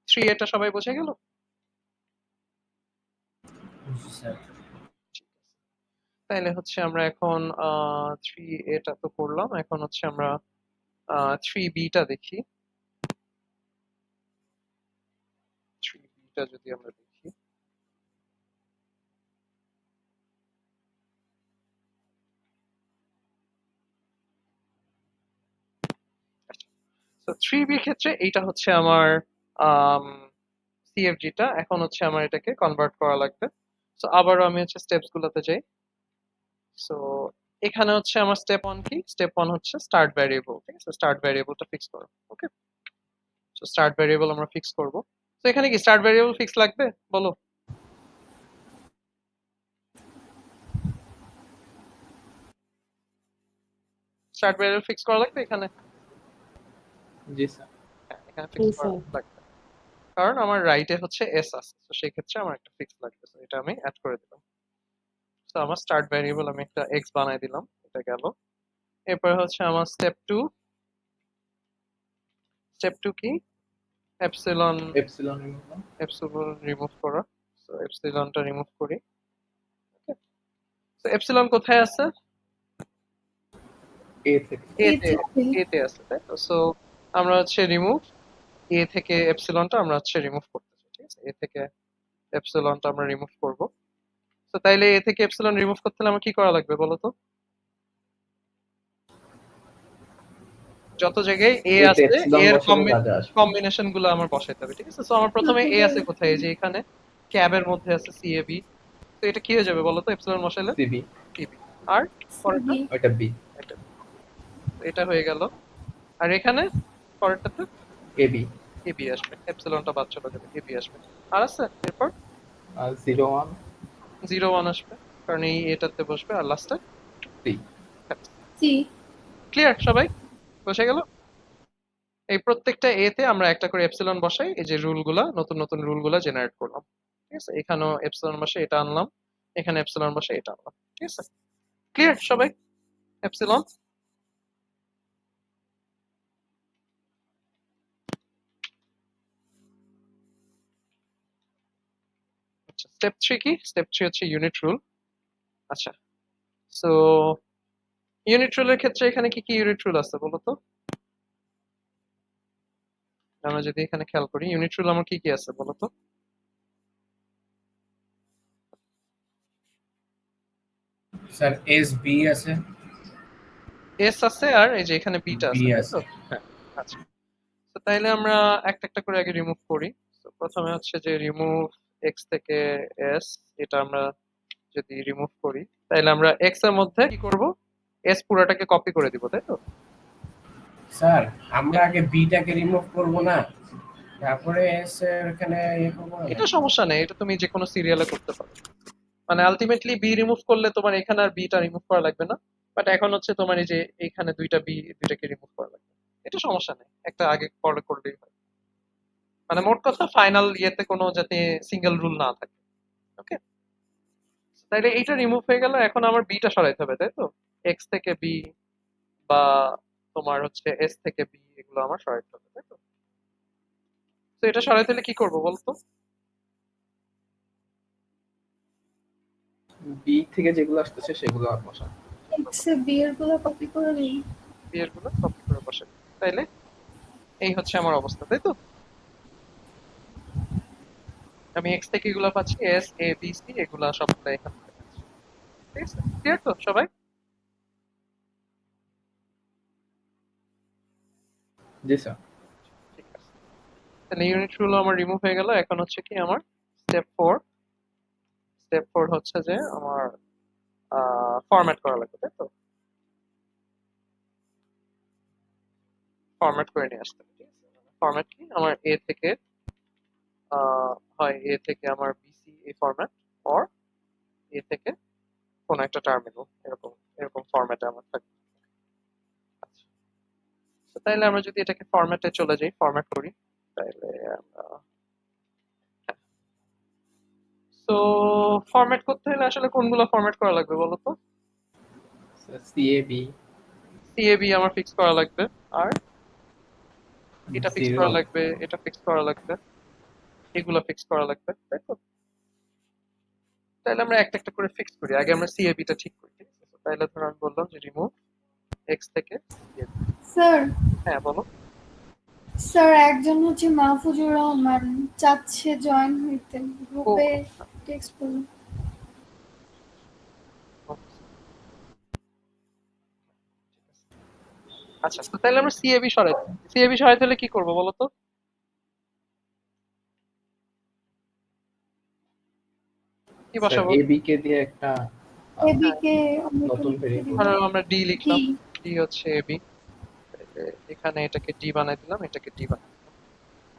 3 এটা সবাই বুঝে গেল? স্যার তাইলে হচ্ছে আমরা এখন 3 এটা তো করলাম, এখন হচ্ছে আমরা 3 বিটা দেখি। 3 বিটা যদি আমরা দেখি, তো 3 বি ক্ষেত্রে এইটা হচ্ছে আমার সিএফজিটা। এখন হচ্ছে আমার এটাকে কনভার্ট করা লাগবে। তো আবারও আমি হচ্ছে স্টেপস গুলোতে যাই। সো এখানে হচ্ছে আমার স্টেপ 1 কি? স্টেপ 1 হচ্ছে স্টার্ট ভ্যারিয়েবল, ঠিক আছে? স্টার্ট ভ্যারিয়েবলটা ফিক্স করো। ওকে, সো স্টার্ট ভ্যারিয়েবল আমরা ফিক্স করব। তো এখানে কি স্টার্ট ভ্যারিয়েবল ফিক্স লাগবে বলো? স্টার্ট ভ্যারিয়েবল ফিক্স করা লাগবে এখানে? জি স্যার। হ্যাঁ, এখানে জি ফিক্স করা স্যার। লাগবে, কারণ আমার রাইটে হচ্ছে এস আছে, তো সেই ক্ষেত্রে আমার একটা ফিক্স লাগবে। তো এটা আমি অ্যাড করে দিলাম। তো আমার স্টার্ট ভ্যারিয়েবল আমি একটা এক্স বানাই দিলাম, এটা গেল। এরপর হচ্ছে আমার স্টেপ 2। স্টেপ 2 কি? Epsilon. Epsilon remove. Epsilon remove করা। সো এপসিলনটা রিমুভ করি। ওকে, তো এপসিলন কোথায় আছে? এ থেকে। এ এ তে। থেকে এ তে আছে, তাই তো? সো আমরা হচ্ছে রিমুভ এ থেকে এপসিলনটা আমরা হচ্ছে রিমুভ করতে চাই, ঠিক আছে? এ থেকে এপসিলনটা আমরা রিমুভ করব। তো তাইলে এ থেকে এপসিলন রিমুভ করতে হলে আমার কি করা লাগবে বলো তো? যত জায়গায় এ এতে আছে এপসিলন এর বসালে কাজে আসবে। কম্বিনেশন গুলো আমার বসাইতে হবে, ঠিক আছে? সো আমার প্রথমে এ আছে কোথায়? এই যে এখানে ক্যাবের মধ্যে আছে সিএবি। তো এটা কি হয়ে যাবে বলো তো এপসিলন বসাইলে? সিবি। টিবি। আর পরেরটা? সিবি ওইটা বি। এটা। তো এটা হয়ে গেল। আর এখানে পরেরটাতে এবি। এবি আসবে, এপসিলনটা বাদ চলে যাবে, এবি আসবে। আর আছে এরপর? আর 01 01 আসবে, কারণ এই এটাতে বসবে। আর লাস্টে সি। সি ক্লিয়ার সবাই? বসে গেল? এই প্রত্যেকটা এতে আমরা একটা করে এপসিলন বসাই, এই যে রুলগুলা, নতুন নতুন রুলগুলা জেনারেট করলাম, ঠিক আছে? এখানেও এপসিলন বসে এটা আনলাম, এখানে এপসিলন বসে এটা আনলাম, ঠিক আছে? ক্লিয়ার সবাই? এপসিলন। আচ্ছা, স্টেপ 3 কি? স্টেপ 3 হচ্ছে ইউনিট রুল। আচ্ছা, সো ইউনিট রুলের ক্ষেত্রে এখানে কি কি ইউনিট রুল আছে বলো তো? আমরা যদি এখানে খেয়াল করি ইউনিট রুল আমার কি কি আছে বলো তো? স্যার এস বি আছে, এস আছে, আর এই যে এখানে বিটা বি আছে, তাই তো? আছে। হ্যাঁ। আচ্ছা, তো তাইলে আমরা একটা একটা করে আগে রিমুভ করি। তো প্রথমে হচ্ছে যে রিমুভ এক্স থেকে এস, এটা আমরা যদি রিমুভ করি তাহলে আমরা এক্স এর মধ্যে কি করব? এস পুরাটাকে কপি করে দিব, তাই তো? স্যার আমরা আগে বিটাকে রিমুভ করব না, তারপরে এস এর এখানে ইয়ে করবো না? এটা সমস্যা নেই, এটা তুমি যে কোনো সিরিয়ালে করতে পারো। মানে আলটিমেটলি বি রিমুভ করলে তোমার এখানে আর বিটা রিমুভ করা লাগবে না। বাট এখন হচ্ছে তোমার এই যে এইখানে দুইটা বি, দুইটাকে রিমুভ করা লাগবে। এটা সমস্যা নেই, একটা আগে পরে করলেই হয়। মানে মোট কথা ফাইনাল ইয়েতে কোনো যাতে সিঙ্গেল রুল না থাকে। ওকে, তাইলে এইটা রিমুভ হয়ে গেল। এখন আমার বিটা সরাইতে হবে, তাই তো? এক্স থেকে বি বা তোমার হচ্ছে এস থেকে বি, এগুলো আমার সরাইতে হবে, তাই তো? তো এটা সরাইতে হলে কি করবো বলতো? বি থেকে যেগুলো আসতেছে সেগুলো আর বসান। এক্স এ বি এর গুলো কপি করে নিই। বি এর গুলো কপি করে বসে, তাইলে এই হচ্ছে আমার অবস্থা, তাই তো? আমি এক্স থেকে এগুলো পাচ্ছি, এস এ বি সি এগুলা সবগুলো এখান থেকে পাচ্ছি, ঠিক আছে? ক্লিয়ার তো সবাই? জি স্যার। ঠিক আছে, তাহলে ইউনিট রুল আমার রিমুভ হয়ে গেল। এখন হচ্ছে কি আমার স্টেপ 4। স্টেপ 4 হচ্ছে যে আমার ফরম্যাট করা লাগবে, তাই তো? ফরম্যাট করে নিয়ে আসতে হবে, ঠিক আছে? ফরম্যাট কি আমার এ থেকে হয় এ থেকে আমার বিসি এই ফরম্যাট, অর এ থেকে কোন একটা টার্মিনাল, এরকম এরকম ফরম্যাটে আমার থাকবে। আচ্ছা, তো তাইলে আমরা যদি এটাকে ফরম্যাটে চলে যাই, ফরম্যাট করি, তাইলে আমরা সো ফরম্যাট করতে হলে আসলে কোনগুলো ফরম্যাট করা লাগবে বলো তো? সিএবি সিএবি আমার ফিক্স করা লাগবে, আর এটা ফিক্স জিরো করা লাগবে, এটা ফিক্স করা লাগবে, এগুলো ফিক্স করা লাগবে, তাই তো? তাহলে আমরা একটা একটা করে ফিক্স করি, আগে আমরা সিএবি টা ঠিক করি, ঠিক আছে? তাহলে ধরো আমি বললাম যে রিমুভ এক্স থেকে CAB। স্যার হ্যাঁ বলো। স্যার একজন হচ্ছে মাহফুজুর রহমান চাচ্ছে জয়েন হইতে, গ্রুপে টেক্সট করুন। আচ্ছা, তো তাহলে আমরা সিএবি সরাই, সিএবি সরাইতে হলে কি করবো বলো তো? কি স্যার বসাবো? এবি কে দিয়ে একটা এবি কে আমরা নতুন লিখতে ভেরিয়েবল ধরো দিলাম আমরা ডি কি লিখলাম, ডি হচ্ছে এবি, এখানে এটাকে ডি বানাই দিলাম, এটাকে ডি বানাই দিলাম,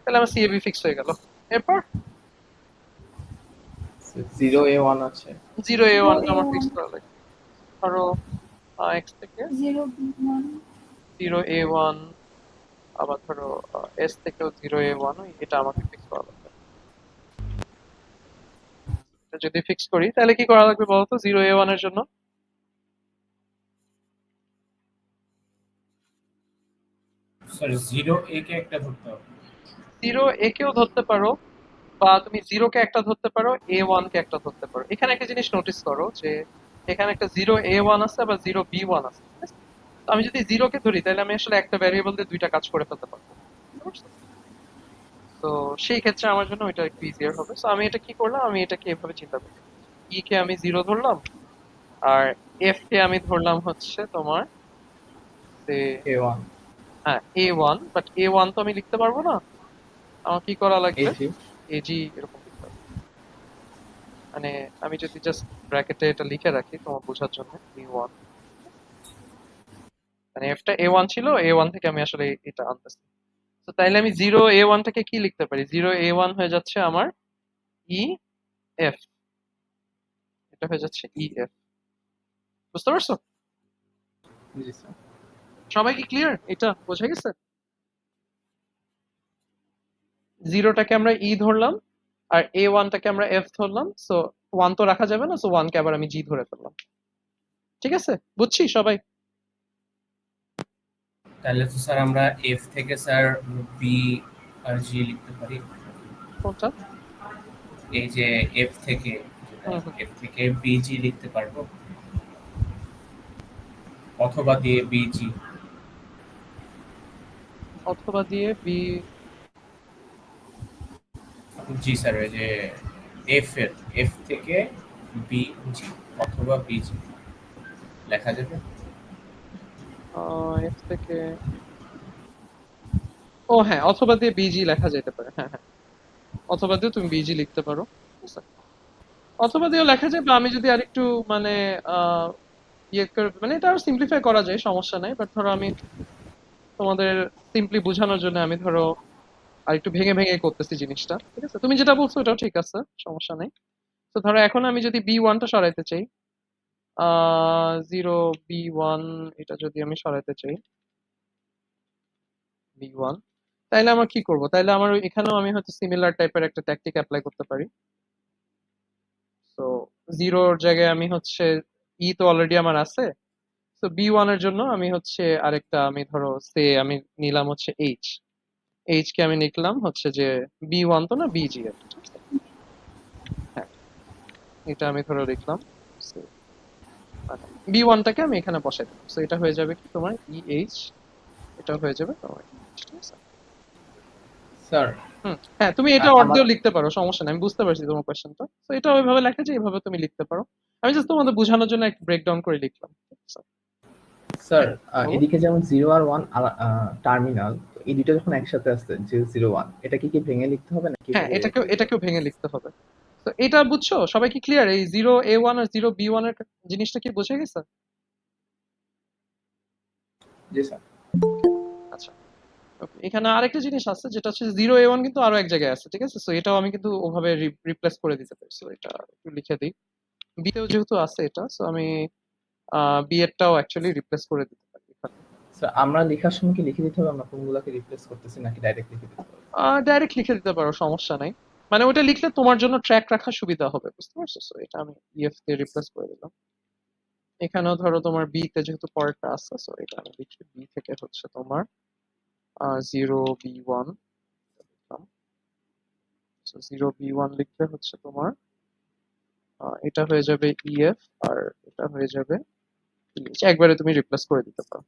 তাহলে আমার সিএবি ফিক্স হয়ে গেল। এরপর 0A1 আছে। 0A1 আমার ফিক্স করা লাগবে, ধরো এক্স থেকে 0B1 0A1, আবার ধরো এস থেকেও 0A1, এটা আমাকে ফিক্স করা লাগবে। এটা যদি ফিক্স করি তাহলে কি করা লাগবে বলতো 0A1 এর জন্য? স্যার 0A কে একটা ধরতে হবে। 0A কেও ধরতে পারো, বা তুমি 0 কে একটা ধরতে পারো, A1 কে একটা ধরতে পারো। এখানে একটা জিনিস নোটিস করো যে এখানে একটা 0A1 আছে, আবার 0B1 আছে, ঠিক আছে? তো আমি যদি 0 কে ধরি তাহলে আমি আসলে একটা ভ্যারিয়েবল দিয়ে দুইটা কাজ করে ফেলতে পারবো, বুঝতে পারছো? তো সেই ক্ষেত্রে আমার জন্য ওইটা একটু ইজিয়ার হবে। সো আমি এটা কি করলাম, আমি এটাকে এভাবে চিন্তা করি, ই কে আমি 0 ধরলাম, আর এফ কে আমি ধরলাম হচ্ছে তোমার যে A1 হ্যাঁ A1, বাট A1 তো আমি লিখতে পারবো না, আমার কি করা লাগবে? এজি এজি এরকম লিখতে হবে। মানে আমি যদি জাস্ট ব্র্যাকেটে এটা লিখে রাখি তোমার বোঝার জন্য, A1, মানে এফটা A1 ছিল, A1 থেকে আমি আসলে এটা আনতেছি। তো তাইলে আমি 0A1 থেকে কি লিখতে পারি? 0A1 হয়ে যাচ্ছে আমার ই এফ, এটা হয়ে যাচ্ছে ই এফ, বুঝতে পারছো? জি স্যার। সবাই কি ক্লিয়ার? এটা বোঝা গেছে? জিরোটাকে আমরা ই ধরলাম, আর A1টাকে আমরা এফ ধরলাম, সো 1 তো রাখা যাবে না, সো 1 কে আবার আমি জি ধরে ফেললাম। ঠিক আছে, বুঝছি সবাই? তাহলে তো স্যার আমরা এফ থেকে স্যার বি আর জি লিখতে পারি। কোনটা? এই যে এফ থেকে হুম হুম। এফ থেকে বিজি লিখতে পারবো, অথবা দিয়ে বিজি। অথবা দিয়ে বি, জি স্যার, ওই যে এফ থেকে বিজি অথবা বিজি লেখা যাবে। এফ থেকে, ও হ্যাঁ, অথবা দিয়ে বিজি লেখা যেতে পারে, হ্যাঁ হ্যাঁ, অথবা দিয়ে তুমি বিজি লিখতে পারো, ঠিক আছে? অথবা দিয়েও লেখা যায়, বা আমি যদি আরেকটু মানে আহ মানে এটা আরো সিম্পলিফাই করা যায়, সমস্যা নাই, বাট ধরো আমি তোমাদের সিম্পলি বোঝানোর জন্য আমি ধরো আর একটু ভেঙে ভেঙে করতেছি জিনিসটা, ঠিক আছে? তুমি যেটা বলছো ওটাও ঠিক আছে, সমস্যা নেই। তো ধরো এখন আমি যদি B1টা সরাইতে চাই, 0B1, এটা যদি আমি সরাইতে চাই B1, তাইলে আমার কি করব? তাইলে আমার এখানেও আমি হয়তো সিমিলার টাইপের একটা ট্যাকটিক অ্যাপ্লাই করতে পারি। তো জিরোর জায়গায় আমি হচ্ছে ই তো অলরেডি আমার আছে, তো B1 এর জন্য আমি হচ্ছে আরেকটা, আমি ধরো সে আমি নিলাম হচ্ছে এইচ কে আমি লিখলাম হচ্ছে যে B1 তো না বিজি আর কি, ঠিক আছে? হ্যাঁ, এটা আমি ধরো লিখলাম, মানে B1টাকে আমি এখানে বসাই দিলাম, তো এটা হয়ে যাবে কি তোমার EH, এটা হয়ে যাবে তোমার EH, ঠিক আছে? স্যার হ্যাঁ, তুমি এটা আমার অর্ধেও লিখতে পারো, সমস্যা নেই, আমি বুঝতে পারছি তোমার কোয়েশ্চেনটা। তো এটা ওইভাবে লেখা যায়, এইভাবে তুমি লিখতে পারো। আমি জাস্ট তোমাদের বোঝানোর জন্য একটা ব্রেকডাউন করে লিখলাম, ঠিক আছে? স্যার বলো। এদিকে যেমন 0 আর 1 টার্মিনাল, তো এই দুটো যখন একসাথে আসছে 0 0 1, এটা কি ভেঙে লিখতে হবে নাকি হ্যাঁ, এটাকেও এটাকেও ভেঙে লিখতে হবে। তো এটা বুঝছো সবাই? কি ক্লিয়ার? এই 0A1 আর 0B1 এর জিনিসটা কি বুঝে গেছে? জি স্যার। আচ্ছা, Okay, এখানে আরেকটা জিনিস আছে যেটা হচ্ছে 0A1 কিন্তু আরো এক জায়গায় আছে, ঠিক আছে? সো এটাও আমি কিন্তু ওভাবে রিপ্লেস করে দিতে পারি। সো এটা একটু লিখে দিই। বি তেও যেহেতু আছে এটা, সো আমি বি এরটাও অ্যাকচুয়ালি রিপ্লেস করে দিতে পারি এখানে। স্যার আমরা লেখার সময় কি লিখে দিতে হবে আমরা কোনগুলোকে রিপ্লেস করতেছি নাকি ডাইরেক্ট লিখে দিতে হবে? ডাইরেক্ট লিখে দিতে পারো, সমস্যা নাই। মানে ওটা লিখলে তোমার জন্য ট্র্যাক রাখা সুবিধা হবে, বুঝতে পারছো? সো এটা আমি ইএফ দিয়ে রিপ্লেস করে দিলাম। এখানেও ধরো তোমার বি তে যেহেতু পরেরটা আছে, সো এটা আমি লিখি বি থেকে হচ্ছে তোমার 0B1 লিখলাম। সো 0B1 লিখলে হচ্ছে তোমার এটা হয়ে যাবে ইএফ, আর এটা হয়ে যাবে EH। একবারে তুমি রিপ্লেস করে দিতে পারো।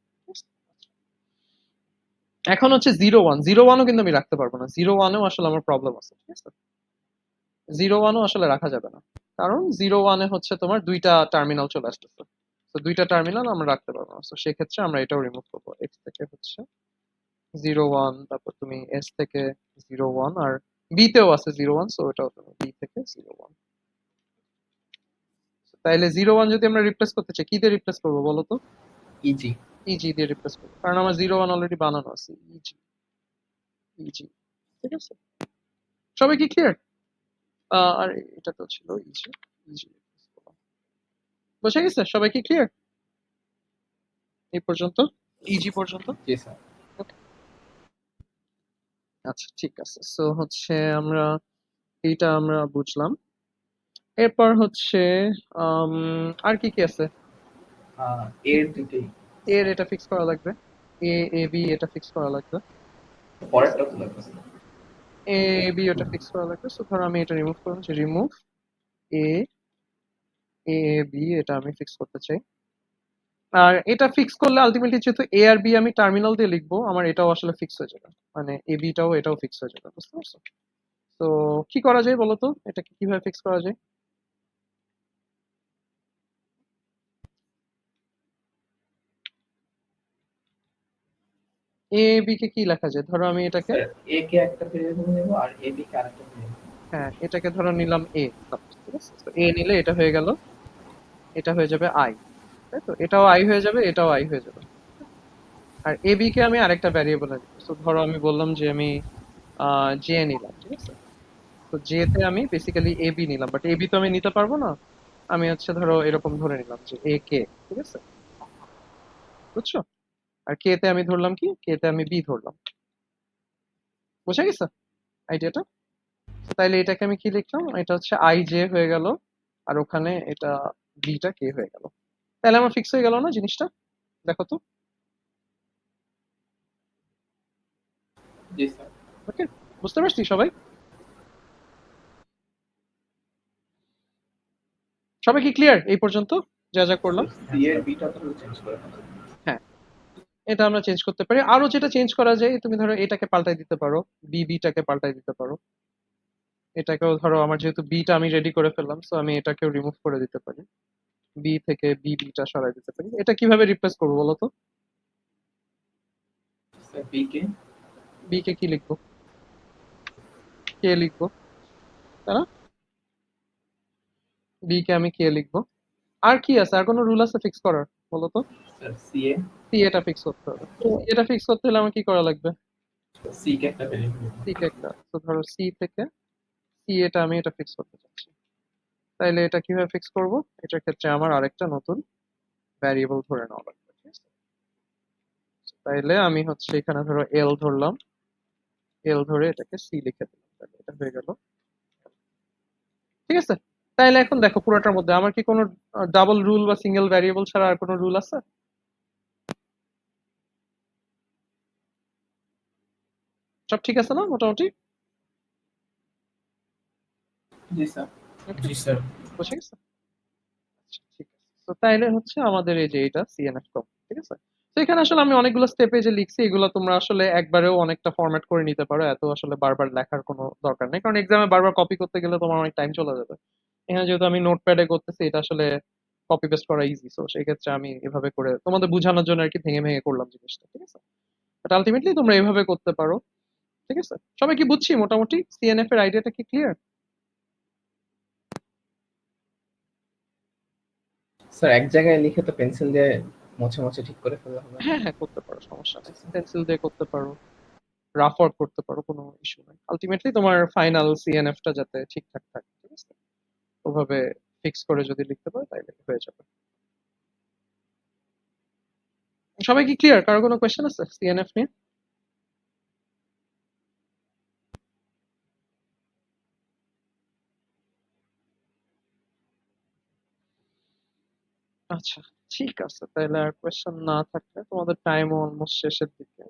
এখন হচ্ছে 0-1 কিন্তু আমি রাখতে পারবো না। 0-1এও আসলে আমার প্রবলেম আছে, ঠিক আছে? 0-1ও আসলে রাখা যাবে না, কারণ 0-1-এ হচ্ছে তোমার দুইটা টার্মিনাল চলে আসতেছে। তো দুইটা টার্মিনাল আমরা রাখতে পারবো না। তো সেক্ষেত্রে আমরা এটাও রিমুভ করবো। এক্স থেকে হচ্ছে 0-1, তারপর তুমি এস থেকে 0-1, আর বি তেও আছে 0-1, সো এটাও তুমি বি থেকে 0-1। তাইলে 0-1 যদি আমরা রিপ্লেস করতে চাই, কি দিয়ে রিপ্লেস করবো বলো তো? ইজি। ইজি দিয়ে রিপ্লেস করবো, কারণ আমার 0-1 অলরেডি বানানো আছে। ইজি, ইজি, ঠিক আছে? সবাই কি ক্লিয়ার? আর এটা তো ছিল ইজি, ইজি বুঝে গেছে? সবাই কি ক্লিয়ার এই পর্যন্ত, ইজি পর্যন্ত? জি স্যার। আচ্ছা, ঠিক আছে। সো হচ্ছে আমরা এইটা আমরা বুঝলাম। এরপর হচ্ছে আর কি কি আছে? এর দুটোই এর এটা ফিক্স করা লাগবে, এ এ বি এটা ফিক্স করা লাগবে, পরেরটা তো লাগবে স্যার। এ বি ওটা ফিক্স করা লাগবে। সো ধরো আমি এটা রিমুভ করলাম, যে রিমুভ এ এ বি, এটা আমি ফিক্স করতে চাই। আর এটা ফিক্স করলে আলটিমেটলি যেহেতু এ আর বি আমি টার্মিনাল দিয়ে লিখবো, আমার এটাও আসলে ফিক্স হয়ে যাবে, মানে এ বিটাও এটাও ফিক্স হয়ে যাবে, বুঝতে পারছো? তো কি করা যায় বলো তো, এটাকে কিভাবে ফিক্স করা যায়? এ বি কে কি লেখা যায়? ধরো আমি এটাকে, স্যার এ কে একটা ভেরিয়েবল নেব আর এ বি কে আরেকটা ভেরিয়েবল। হ্যাঁ এটাকে ধরো নিলাম এ, ঠিক আছে? তো এ নিলে এটা হয়ে গেল, এটা হয়ে যাবে আই, তাই তো? এটাও আই হয়ে যাবে, এটাও আই হয়ে যাবে। আর এ বি কে আমি আরেকটা ভ্যারিয়েবল নিব। তো ধরো আমি বললাম যে আমি জে নিলাম, ঠিক আছে? তো জে তে আমি বেসিক্যালি এ বি নিলাম, বাট এ বি তো আমি নিতে পারবো না। আমি হচ্ছে ধরো এরকম ধরে নিলাম যে এ কে, ঠিক আছে? বুঝছো? আর কে তে আমি ধরলাম কি, কে তে আমি বি ধরলাম। বুঝা গেছে আইডিয়াটা? তাইলে এটাকে আমি কি লিখলাম, এটা হচ্ছে আই জে হয়ে গেল, আর ওখানে এটা বিটা কে হয়ে গেল। তাহলে আমার ফিক্স হয়ে গেল না জিনিসটা? দেখো তো। জি স্যার। ওকে, বুঝতে পারছি সবাই? সবাই কি ক্লিয়ার এই পর্যন্ত যা যা করলাম? সি এর বিটা তাহলে চেঞ্জ করে ফেলা। হ্যাঁ, এটা আমরা চেঞ্জ করতে পারি। আরো যেটা চেঞ্জ করা যায়, তুমি ধরো এটাকে পাল্টাই দিতে পারো, বিটাকে পাল্টাই দিতে পারো। এটাকেও ধরো, আমার যেহেতু বিটা আমি রেডি করে ফেললাম, সো আমি এটাকেও রিমুভ করে দিতে পারি, বি থেকে বিটা সরাই দিতে পারি। এটা কিভাবে রিপ্লেস করবো বলো তো? স্যার বি কে বি কে কি লিখবো? কে লিখবো, তাই না? বি কে আমি কে লিখবো। আর কি আছে, আর কোনো রুল আছে ফিক্স করার বলো তো? স্যার সি এ সি এটা ফিক্স করতে হবে। সি এটা ফিক্স করতে হলে আমার কি করা লাগবে? সি কে একটা ভেরিয়েবল। সি কে একটা, তো ধরো সি থেকে সি এটা আমি এটা ফিক্স করতে চাচ্ছি। তাইলে এটা কিভাবে ফিক্স করব? এটার ক্ষেত্রে আমার আরেকটা নতুন ভ্যারিয়েবল ধরে নেওয়া লাগবে, ঠিক আছে? তাইলে আমি হচ্ছে এখানে ধরো এল ধরলাম, এল ধরে এটাকে সি লিখে দিলাম, তাহলে এটা হয়ে গেল, ঠিক আছে? তাইলে এখন দেখো পুরোটার মধ্যে আমার কি কোনো ডাবল রুল বা সিঙ্গেল ভ্যারিয়েবল ছাড়া আর কোনো রুল আছে? সব ঠিক আছে না মোটামুটি? জি স্যার। জি স্যার। বুঝে গেছে? আচ্ছা, ঠিক আছে। তো তাইলে হচ্ছে আমাদের এই যে এটা সিএনএফ কম, ঠিক আছে? তো এখানে আসলে আমি অনেকগুলো স্টেপে যে লিখছি, এগুলো তোমরা আসলে একবারেও অনেকটা ফরম্যাট করে নিতে পারো, এত আসলে বারবার লেখার কোনো দরকার নেই, কারণ এক্সামে বারবার কপি করতে গেলে তোমার অনেক টাইম চলে যাবে। এখানে যেহেতু আমি নোটপ্যাডে করতেছি, এটা আসলে কপি পেস্ট করা ইজি, সো সেই ক্ষেত্রে আমি এভাবে করে তোমাদের বোঝানোর জন্য আর কি ভেঙে ভেঙে করলাম জিনিসটা, ঠিক আছে? বাট আলটিমেটলি তোমরা এভাবে করতে পারো, ঠিক আছে? সবাই কি বুঝছি মোটামুটি সিএনএফ এর আইডিয়াটা কি ক্লিয়ার? স্যার এক জায়গায় লিখে তো পেন্সিল দিয়ে মুছে মুছে ঠিক করে ফেলা হবে না? হ্যাঁ হ্যাঁ, করতে পারো, সমস্যা নেই, পেন্সিল দিয়ে করতে পারো, রাফ ওয়ার্ক করতে পারো, কোনো ইস্যু নাই। আলটিমেটলি তোমার ফাইনাল সিএনএফটা যাতে ঠিকঠাক থাকে, ঠিক আছে? ওভাবে ফিক্স করে যদি লিখতে পারো তাইলে হয়ে যাবে। সবাই কি ক্লিয়ার? কারো কোনো কোয়েশ্চেন আছে সিএনএফ নিয়ে? আচ্ছা, ঠিক আছে। তাইলে আর কোয়েশ্চেন না থাকলে, তোমাদের টাইমও অলমোস্ট শেষের দিকে।